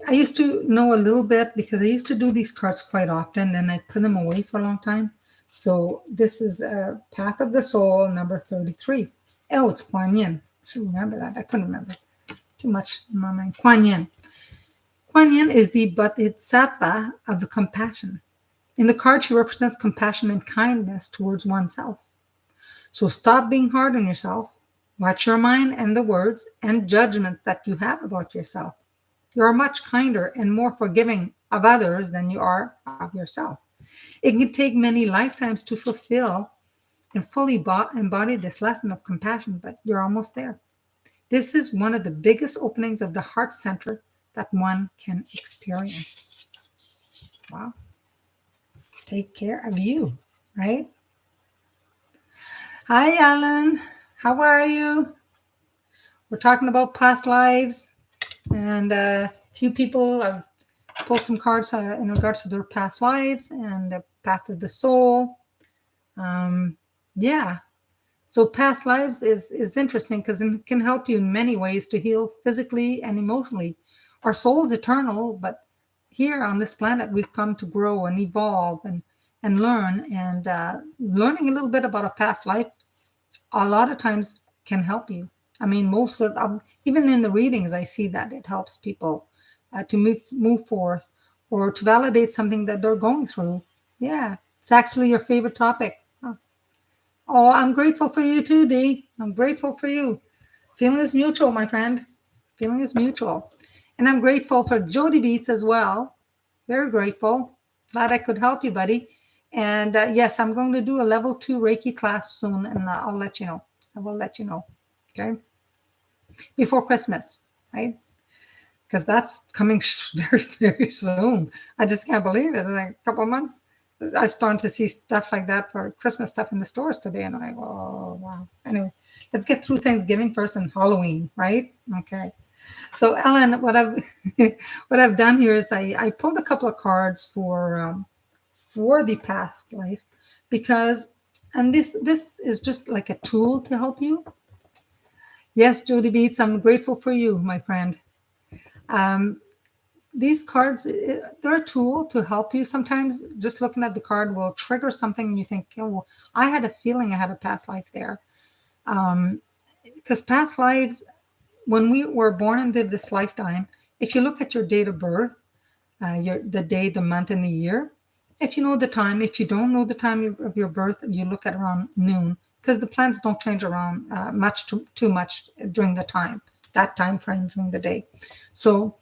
I used to know a little bit because I used to do these cards quite often, and I put them away for a long time. So this is a Path of the Soul, number 33. Oh, it's Kuan Yin. I should remember that. I couldn't remember. Too much in my mind. Kuan Yin. Kuan Yin is the bodhisattva of compassion. In the card, she represents compassion and kindness towards oneself. So stop being hard on yourself. Watch your mind and the words and judgments that you have about yourself. You are much kinder and more forgiving of others than you are of yourself. It can take many lifetimes to fulfill and fully embody this lesson of compassion, but you're almost there. This is one of the biggest openings of the heart center that one can experience. Wow. Take care of you, right? Hi, Alan. How are you? We're talking about past lives, and a few people have pulled some cards in regards to their past lives and the path of the soul. Yeah. So past lives is interesting because it can help you in many ways to heal physically and emotionally. Our soul is eternal, but here on this planet, we've come to grow and evolve and learn. And learning a little bit about a past life, a lot of times can help you. I mean, most of even in the readings, I see that it helps people to move forth or to validate something that they're going through. Yeah, it's actually your favorite topic. Oh, I'm grateful for you too, Dee. I'm grateful for you. Feeling is mutual, my friend. Feeling is mutual. And I'm grateful for Jody Beats as well. Very grateful. Glad I could help you, buddy. And yes, I'm going to do a level 2 Reiki class soon, and I'll let you know. I will let you know. Okay. Before Christmas, right? Because that's coming very, very soon. I just can't believe it. In like a couple of months, I starting to see stuff like that for Christmas stuff in the stores today, and I'm like, oh wow. Anyway, let's get through Thanksgiving first and Halloween, right? Okay. So Ellen, what I've what I've done here is I pulled a couple of cards for the past life because, and this is just like a tool to help you. Yes, Jody Beats, I'm grateful for you, my friend. Um, these cards, they're a tool to help you. Sometimes just looking at the card will trigger something and you think, oh, well, I had a feeling I had a past life there. Because past lives, when we were born into this lifetime, if you look at your date of birth, the day, the month, and the year, if you know the time, if you don't know the time of your birth, you look at around noon, because the planets don't change around too much during that time frame during the day. So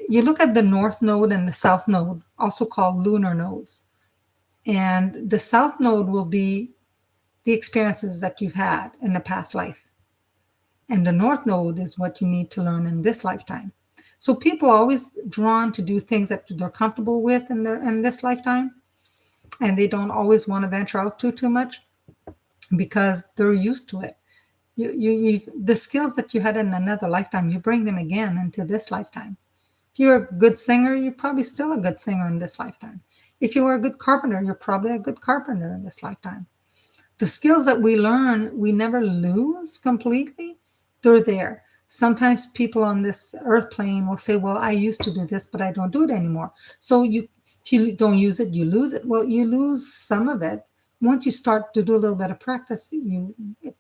you look at the north node and the south node, also called lunar nodes. And the south node will be the experiences that you've had in the past life. And the north node is what you need to learn in this lifetime. So people are always drawn to do things that they're comfortable with in this lifetime. And they don't always want to venture out too much because they're used to it. The skills that you had in another lifetime, you bring them again into this lifetime. If you're a good singer, you're probably still a good singer in this lifetime. If you were a good carpenter, you're probably a good carpenter in this lifetime. The skills that we learn, we never lose completely. They're there. Sometimes people on this earth plane will say, well, I used to do this, but I don't do it anymore. So if you don't use it, you lose it. Well, you lose some of it. Once you start to do a little bit of practice,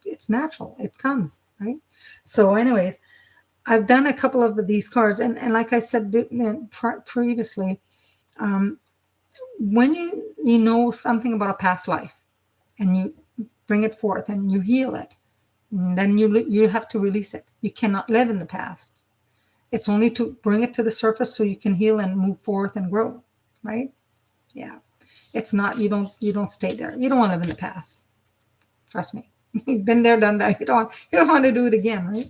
it's natural. It comes, right? So anyways, I've done a couple of these cards. And like I said previously, when you know something about a past life and you bring it forth and you heal it, and then you have to release it. You cannot live in the past. It's only to bring it to the surface so you can heal and move forth and grow, right? Yeah. It's not, you don't stay there. You don't want to live in the past. Trust me. You've been there, done that. You don't want to do it again, right?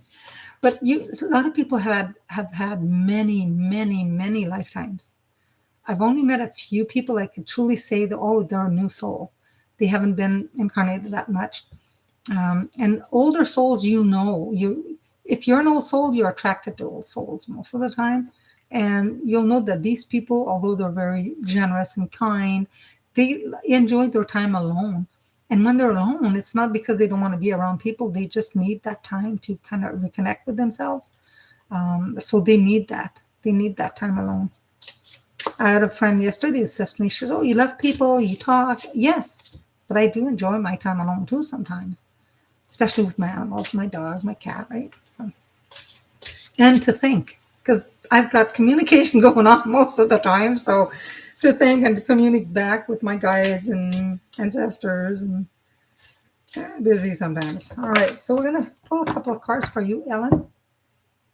But a lot of people have had many, many, many lifetimes. I've only met a few people I could truly say that, oh, they're a new soul. They haven't been incarnated that much. And older souls, if you're an old soul, you're attracted to old souls most of the time. And you'll know that these people, although they're very generous and kind, they enjoy their time alone. And when they're alone, it's not because they don't want to be around people. They just need that time to kind of reconnect with themselves. So they need that. They need that time alone. I had a friend yesterday that says to me, she says, oh, you love people, you talk. Yes, but I do enjoy my time alone too sometimes, especially with my animals, my dog, my cat, right? So, and to think, because I've got communication going on most of the time. So to think and to communicate back with my guides and ancestors and busy sometimes. All right, so we're going to pull a couple of cards for you, Ellen.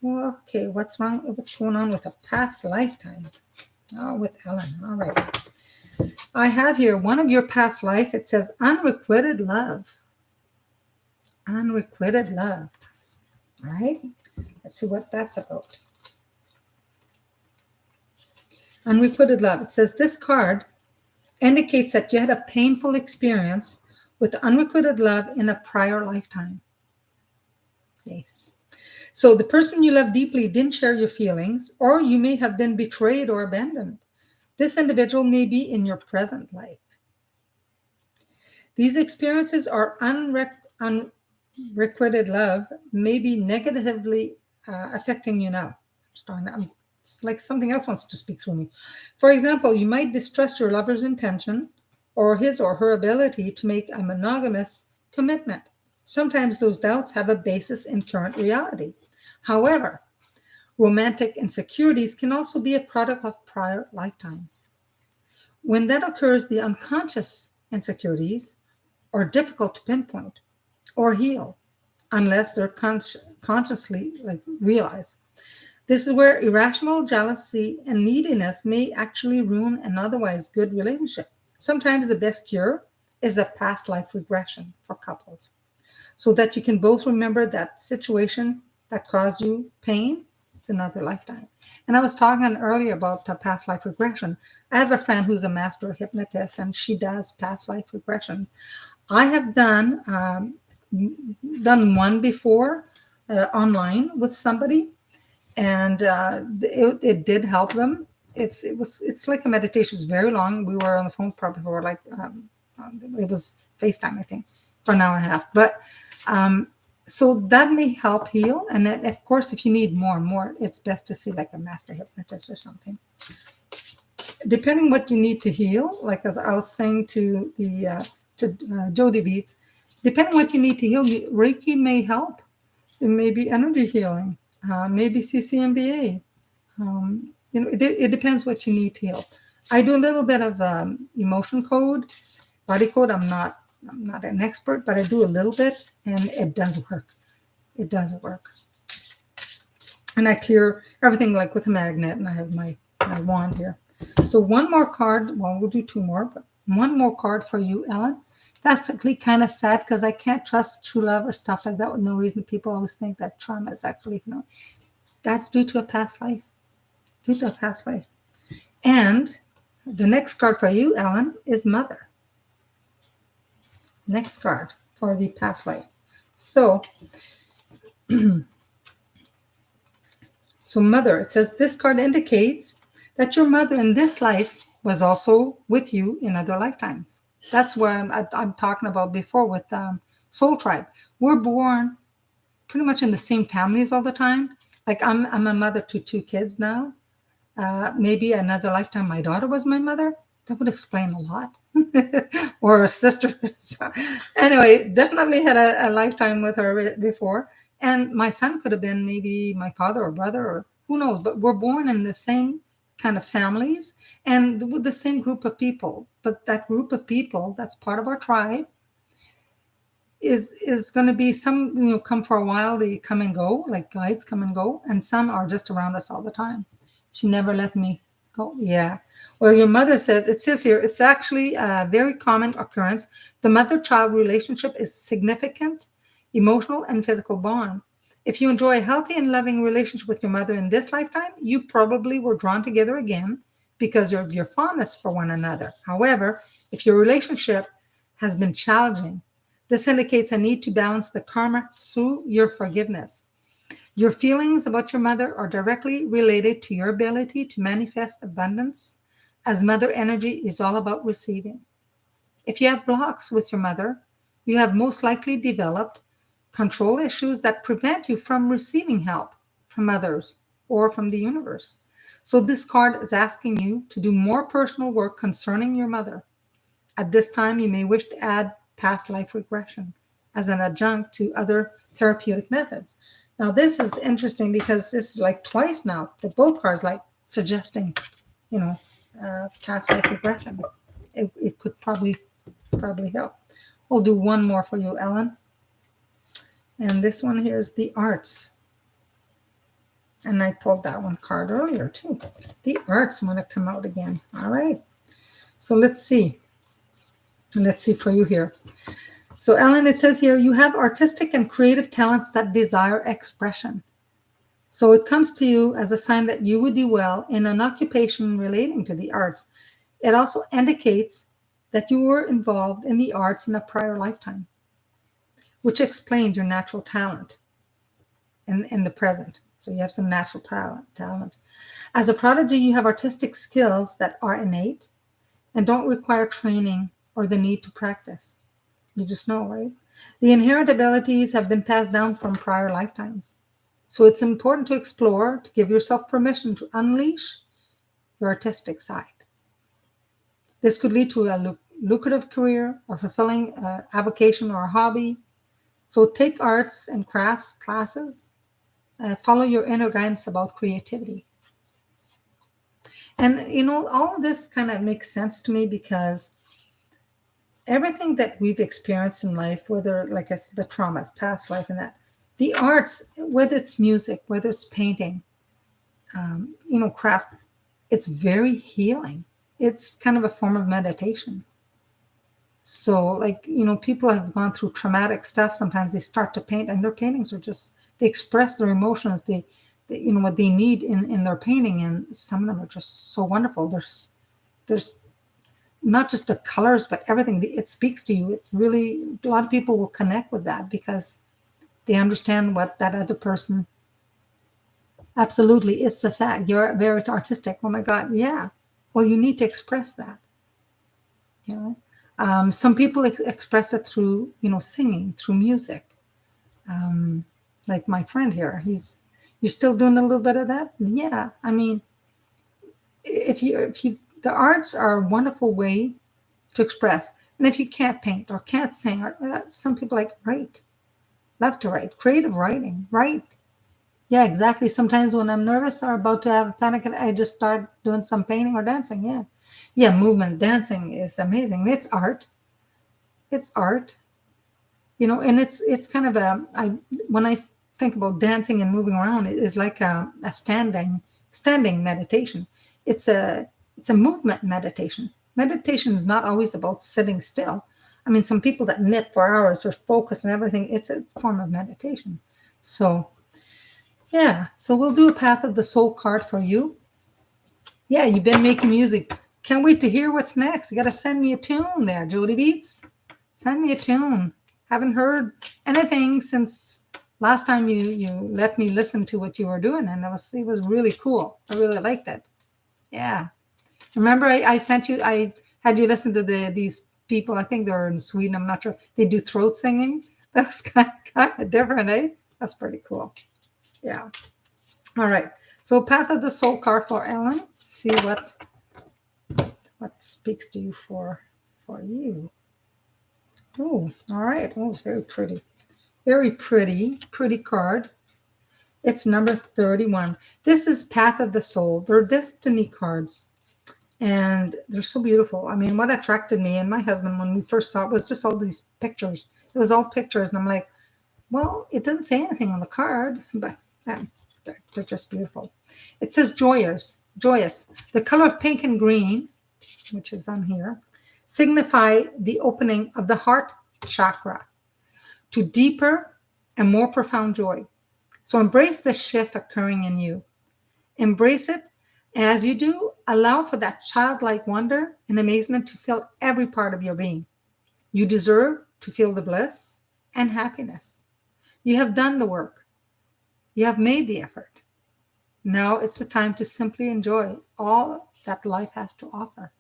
Well, okay, what's wrong? What's going on with a past lifetime? Oh, with Ellen. All right. I have here one of your past life. It says unrequited love. Unrequited love. All right. Let's see what that's about. Unrequited love. It says this card indicates that you had a painful experience with unrequited love in a prior lifetime. Yes. So the person you love deeply didn't share your feelings, or you may have been betrayed or abandoned. This individual may be in your present life. These experiences are unrequited love may be negatively affecting you now. I'm It's like something else wants to speak through me. For example, you might distrust your lover's intention or his or her ability to make a monogamous commitment. Sometimes those doubts have a basis in current reality. However, romantic insecurities can also be a product of prior lifetimes. When that occurs, the unconscious insecurities are difficult to pinpoint or heal unless they're consciously realized. This is where irrational jealousy and neediness may actually ruin an otherwise good relationship. Sometimes the best cure is a past life regression for couples so that you can both remember that situation that caused you pain. It's another lifetime. And I was talking earlier about past life regression. I have a friend who's a master hypnotist, and she does past life regression. I have done one before online with somebody, and it did help them. It's like a meditation. It's very long. We were on the phone probably for it was FaceTime, I think, for an hour and a half. But so that may help heal. And then, of course, if you need more and more, it's best to see like a master hypnotist or something. Depending what you need to heal, like as I was saying to Jody Beats, depending what you need to heal, Reiki may help. It may be energy healing, maybe CCMBA. It depends what you need to heal. I do a little bit of emotion code, body code. I'm not an expert, but I do a little bit, and it does work. It does work. And I clear everything like with a magnet, and I have my wand here. So one more card. Well, we'll do two more, but one more card for you, Ellen. That's actually kind of sad because I can't trust true love or stuff like that with no reason. People always think that trauma is actually, that's due to a past life. Due to a past life. And the next card for you, Ellen, is Mother. Next card for the past life. So, Mother, it says this card indicates that your mother in this life was also with you in other lifetimes. That's where I'm talking about before with Soul Tribe. We're born pretty much in the same families all the time. Like I'm a mother to two kids now. Maybe another lifetime my daughter was my mother. That would explain a lot. Or a sister. So, anyway, definitely had a lifetime with her before. And my son could have been maybe my father or brother or who knows. But we're born in the same kind of families and with the same group of people. But that group of people that's part of our tribe is going to be some, come for a while. They come and go, like guides come and go. And some are just around us all the time. She never let me go. Yeah. Well, your mother says, it says here, it's actually a very common occurrence. The mother-child relationship is significant, emotional and physical bond. If you enjoy a healthy and loving relationship with your mother in this lifetime, you probably were drawn together again because of your fondness for one another. However, if your relationship has been challenging, this indicates a need to balance the karma through your forgiveness. Your feelings about your mother are directly related to your ability to manifest abundance, as mother energy is all about receiving. If you have blocks with your mother, you have most likely developed control issues that prevent you from receiving help from others or from the universe. So this card is asking you to do more personal work concerning your mother. At this time, you may wish to add past life regression as an adjunct to other therapeutic methods. Now, this is interesting because this is like twice now that both cards like suggesting, past life regression. It could probably help. We'll do one more for you, Ellen. And this one here is the arts. And I pulled that one card earlier too. The arts want to come out again. All right. So let's see. Let's see for you here. So Ellen, it says here, you have artistic and creative talents that desire expression. So it comes to you as a sign that you would do well in an occupation relating to the arts. It also indicates that you were involved in the arts in a prior lifetime, which explains your natural talent in the present. So you have some natural talent. As a prodigy, you have artistic skills that are innate and don't require training or the need to practice. You just know, right? The inherent abilities have been passed down from prior lifetimes. So it's important to explore, to give yourself permission to unleash your artistic side. This could lead to a lucrative career or fulfilling avocation or a hobby. So take arts and crafts classes. Follow your inner guidance about creativity. And all of this kind of makes sense to me because everything that we've experienced in life, whether like I said, the traumas, past life, and that, the arts, whether it's music, whether it's painting, crafts, it's very healing. It's kind of a form of meditation. So, like, people have gone through traumatic stuff. Sometimes they start to paint, and their paintings are just, they express their emotions. They what they need in their painting, and some of them are just so wonderful. There's not just the colors, but everything. It speaks to you. It's really, a lot of people will connect with that because they understand what that other person. Absolutely, it's a fact. You're very artistic. Oh my God, yeah. Well, you need to express that. You know, some people express it through singing, through music. Um, like my friend here, you're still doing a little bit of that. Yeah, I mean, if you the arts are a wonderful way to express. And if you can't paint or can't sing, or some people like write, love to write, creative writing, write. Yeah, exactly. Sometimes when I'm nervous or about to have a panic attack, I just start doing some painting or dancing. Yeah, yeah, movement, dancing is amazing. It's art. It's art. And it's kind of when I think about dancing and moving around, it is like a standing meditation. It's a movement meditation. Meditation is not always about sitting still. I mean, some people that knit for hours or focus and everything, it's a form of meditation. So yeah, so we'll do a Path of the Soul card for you. Yeah, you've been making music. Can't wait to hear what's next. You got to send me a tune there, Jody Beats. Send me a tune. Haven't heard anything since last time you let me listen to what you were doing, and it was really cool. I really liked it. Yeah. Remember, I sent you. I had you listen to these people. I think they're in Sweden. I'm not sure. They do throat singing. That's kind of different, eh? That's pretty cool. Yeah. All right. So Path of the Soul card for Ellen. See what speaks to you for you. Oh, all right. Oh, it's very pretty. Very pretty card. It's number 31. This is Path of the Soul. They're destiny cards. And they're so beautiful. I mean, what attracted me and my husband when we first saw it was just all these pictures. It was all pictures. And I'm like, well, it doesn't say anything on the card, but they're just beautiful. It says joyous. The color of pink and green, which is on here, signify the opening of the heart chakra to deeper and more profound joy. So embrace the shift occurring in you. Embrace it. As you do, allow for that childlike wonder and amazement to fill every part of your being. You deserve to feel the bliss and happiness. You have done the work. You have made the effort. Now it's the time to simply enjoy all that life has to offer.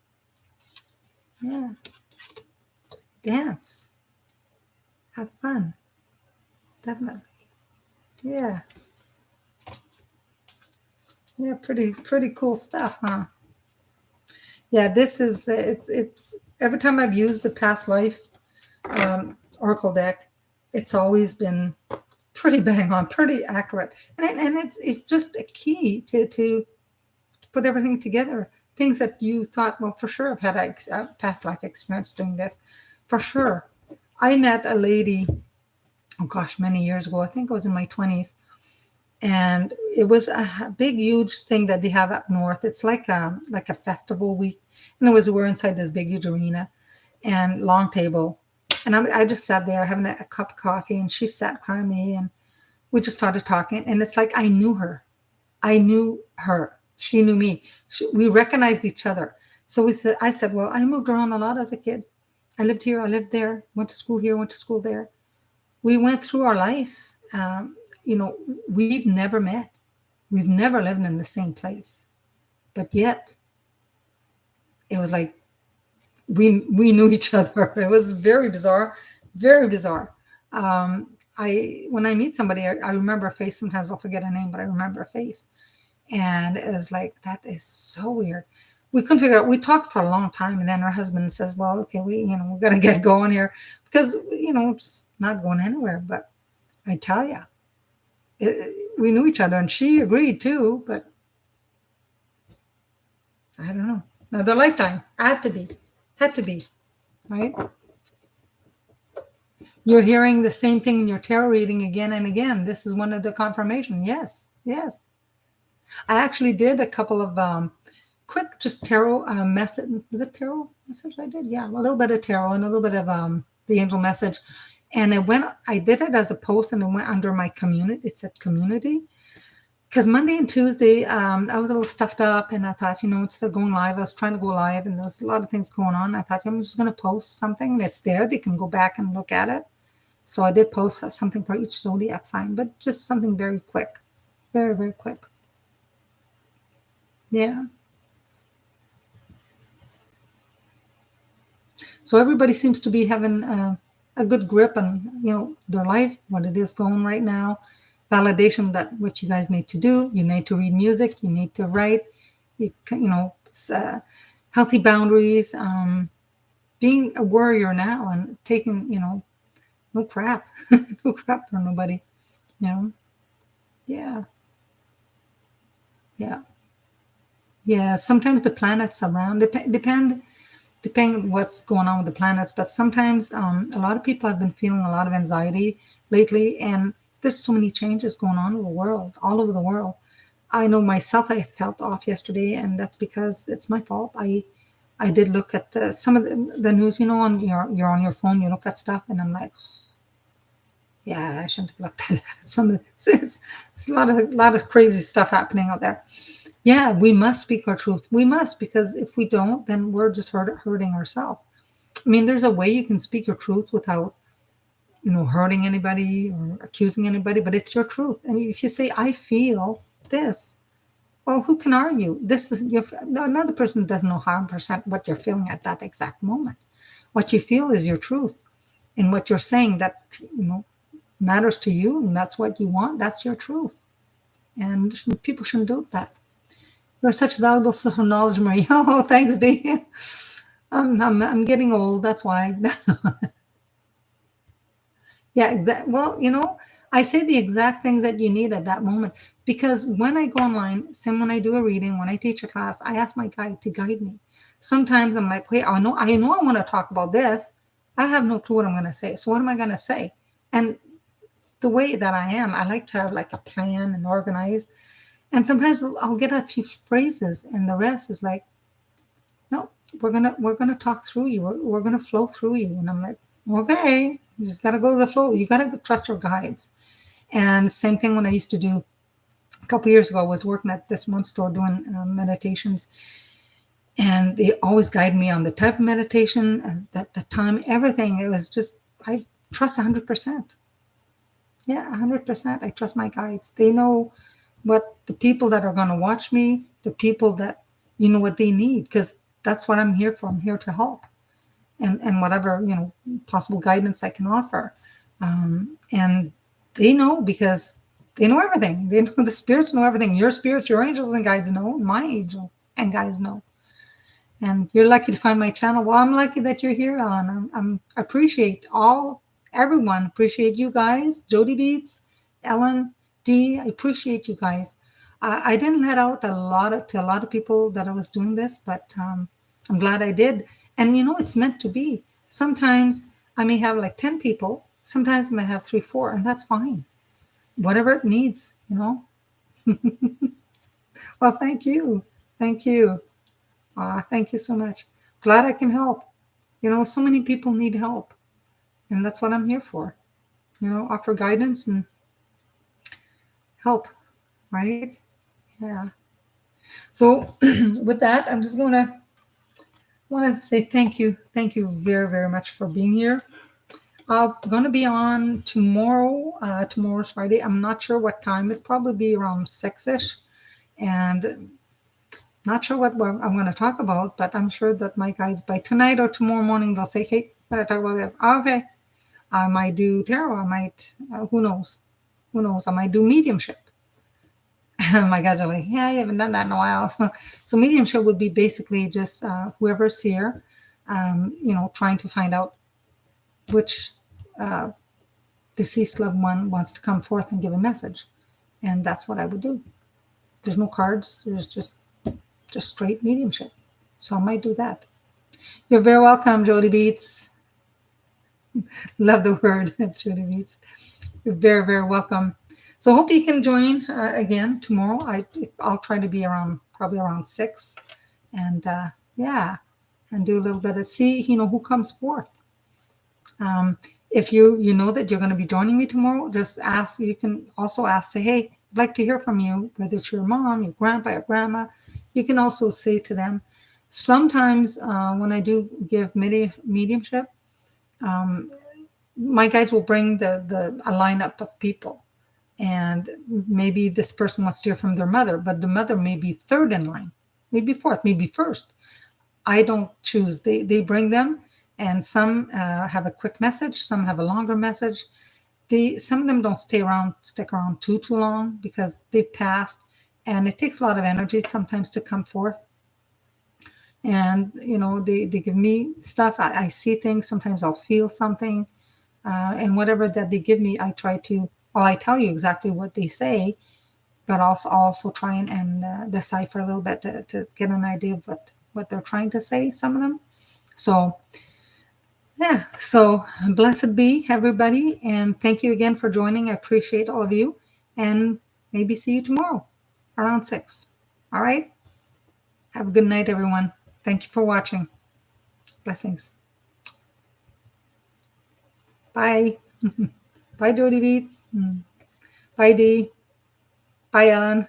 Yeah. Dance. Have fun. Definitely. Yeah. Yeah, pretty cool stuff, huh? Yeah, this is it's every time I've used the past life oracle deck, it's always been pretty bang on, pretty accurate, and it's just a key to put everything together. Things that you thought, well, for sure, I've had a past life experience doing this, for sure. I met a lady, oh gosh, many years ago. I think I was in my 20s. And it was a big, huge thing that they have up north. It's like a festival week. And we're inside this big, huge arena and long table. And I just sat there having a cup of coffee, and she sat behind me, and we just started talking. And it's like I knew her. I knew her. She knew me. We recognized each other. So I said, well, I moved around a lot as a kid. I lived here. I lived there. Went to school here. Went to school there. We went through our lives. We've never met. We've never lived in the same place. But yet, it was like we knew each other. It was very bizarre, very bizarre. when I meet somebody, I remember a face. Sometimes I'll forget a name, but I remember a face. And it was like, that is so weird. We couldn't figure out. We talked for a long time, and then her husband says, "Well, okay, we got to get going here because it's not going anywhere." But I tell you, we knew each other, and she agreed too. But I don't know. Another lifetime had to be, right? You're hearing the same thing in your tarot reading again and again. This is one of the confirmation. Yes, yes. I actually did a couple of quick just tarot message. Was it tarot message I did? Yeah, a little bit of tarot and a little bit of the angel message. And I did it as a post, and it went under my community. It said community. Because Monday and Tuesday, I was a little stuffed up, and I thought, instead of going live, I was trying to go live, and there's a lot of things going on. I thought, I'm just going to post something that's there. They can go back and look at it. So I did post something for each zodiac sign, but just something very quick. Very, very quick. Yeah. So everybody seems to be having a good grip on, their life, what it is going right now. Validation that what you guys need to do. You need to read music. You need to write. Healthy boundaries. Being a warrior now and taking, no crap, no crap for nobody. Yeah, yeah. Yeah, sometimes the planets around depend what's going on with the planets, but sometimes a lot of people have been feeling a lot of anxiety lately, and there's so many changes going on in the world, all over the world. I know myself, I felt off yesterday, and that's because it's my fault. I did look at some of the news, on you're on your phone, you look at stuff, and I'm like, yeah, I shouldn't have looked at that. It's a lot of crazy stuff happening out there. Yeah, we must speak our truth. We must, because if we don't, then we're just hurting ourselves. I mean, there's a way you can speak your truth without, hurting anybody or accusing anybody, but it's your truth. And if you say, I feel this, well, who can argue? This is another person doesn't know 100% what you're feeling at that exact moment. What you feel is your truth, and what you're saying that matters to you, and that's what you want. That's your truth, and people shouldn't do that. You're such a valuable source of knowledge, Marie. Oh, thanks, Dee. I'm getting old. That's why. Yeah. Well, I say the exact things that you need at that moment, because when I go online, same when I do a reading, when I teach a class, I ask my guide to guide me. Sometimes I'm like, wait, I know I want to talk about this. I have no clue what I'm going to say. So what am I going to say? And the way that I am, I like to have like a plan and organized. And sometimes I'll get a few phrases, and the rest is like, no, we're gonna talk through you. We're gonna flow through you. And I'm like, okay, you just gotta go with the flow. You gotta trust your guides. And same thing when I used to do a couple years ago. I was working at this one store doing meditations, and they always guide me on the type of meditation, the time, everything. It was just, I trust 100%. Yeah, 100%. I trust my guides. They know what the people that are going to watch me, the people that, what they need, because that's what I'm here for. I'm here to help, and whatever, possible guidance I can offer. And they know, because they know everything. They know, the spirits know everything. Your spirits, your angels and guides know. My angel and guides know. And you're lucky to find my channel. Well, I'm lucky that you're here, Ellen. I appreciate everyone. Appreciate you guys, Jody Beats, Ellen, Dee. I appreciate you guys. I didn't let out to a lot of people that I was doing this, but I'm glad I did. And it's meant to be. Sometimes I may have like 10 people. Sometimes I may have 3, 4, and that's fine. Whatever it needs. Well, thank you. Thank you. Thank you so much. Glad I can help. So many people need help. And that's what I'm here for. Offer guidance and help. Right? Yeah. So with that, I'm just want to say thank you. Thank you very, very much for being here. I'm going to be on tomorrow. Tomorrow's Friday. I'm not sure what time. It'll probably be around 6-ish. And not sure what I'm going to talk about, but I'm sure that my guys by tonight or tomorrow morning, they'll say, hey, better talk about this. Okay. I might do tarot. I might, who knows? Who knows? I might do mediumship. My guys are like, yeah, you haven't done that in a while. So mediumship would be basically just whoever's here, trying to find out which uh, deceased loved one wants to come forth and give a message. And that's what I would do. There's no cards. There's just straight mediumship. So I might do that. You're very welcome, Jody Beats. Love the word, Jody Beats. You're very, very welcome. So hope you can join again tomorrow. I'll try to be probably around 6, and yeah, and do a little bit of see who comes forth. If you know that you're going to be joining me tomorrow, just ask. You can also ask, say, hey, I'd like to hear from you, whether it's your mom, your grandpa, your grandma. You can also say to them. Sometimes when I do give mediumship, my guides will bring a lineup of people, and maybe this person wants to hear from their mother, but the mother may be third in line, maybe fourth, maybe first. I don't choose. They bring them, and some have a quick message, some have a longer message. Some of them don't stick around too long because they've passed, and it takes a lot of energy sometimes to come forth. And they give me stuff. I see things. Sometimes I'll feel something, and whatever that they give me, I try to. Well, I tell you exactly what they say, but also try and decipher a little bit to get an idea of what they're trying to say. Some of them. So yeah. So blessed be everybody, and thank you again for joining. I appreciate all of you, and maybe see you tomorrow around 6. All right. Have a good night, everyone. Thank you for watching. Blessings. Bye. Bye, Jody Beats. Bye, Dee. Bye, Ellen.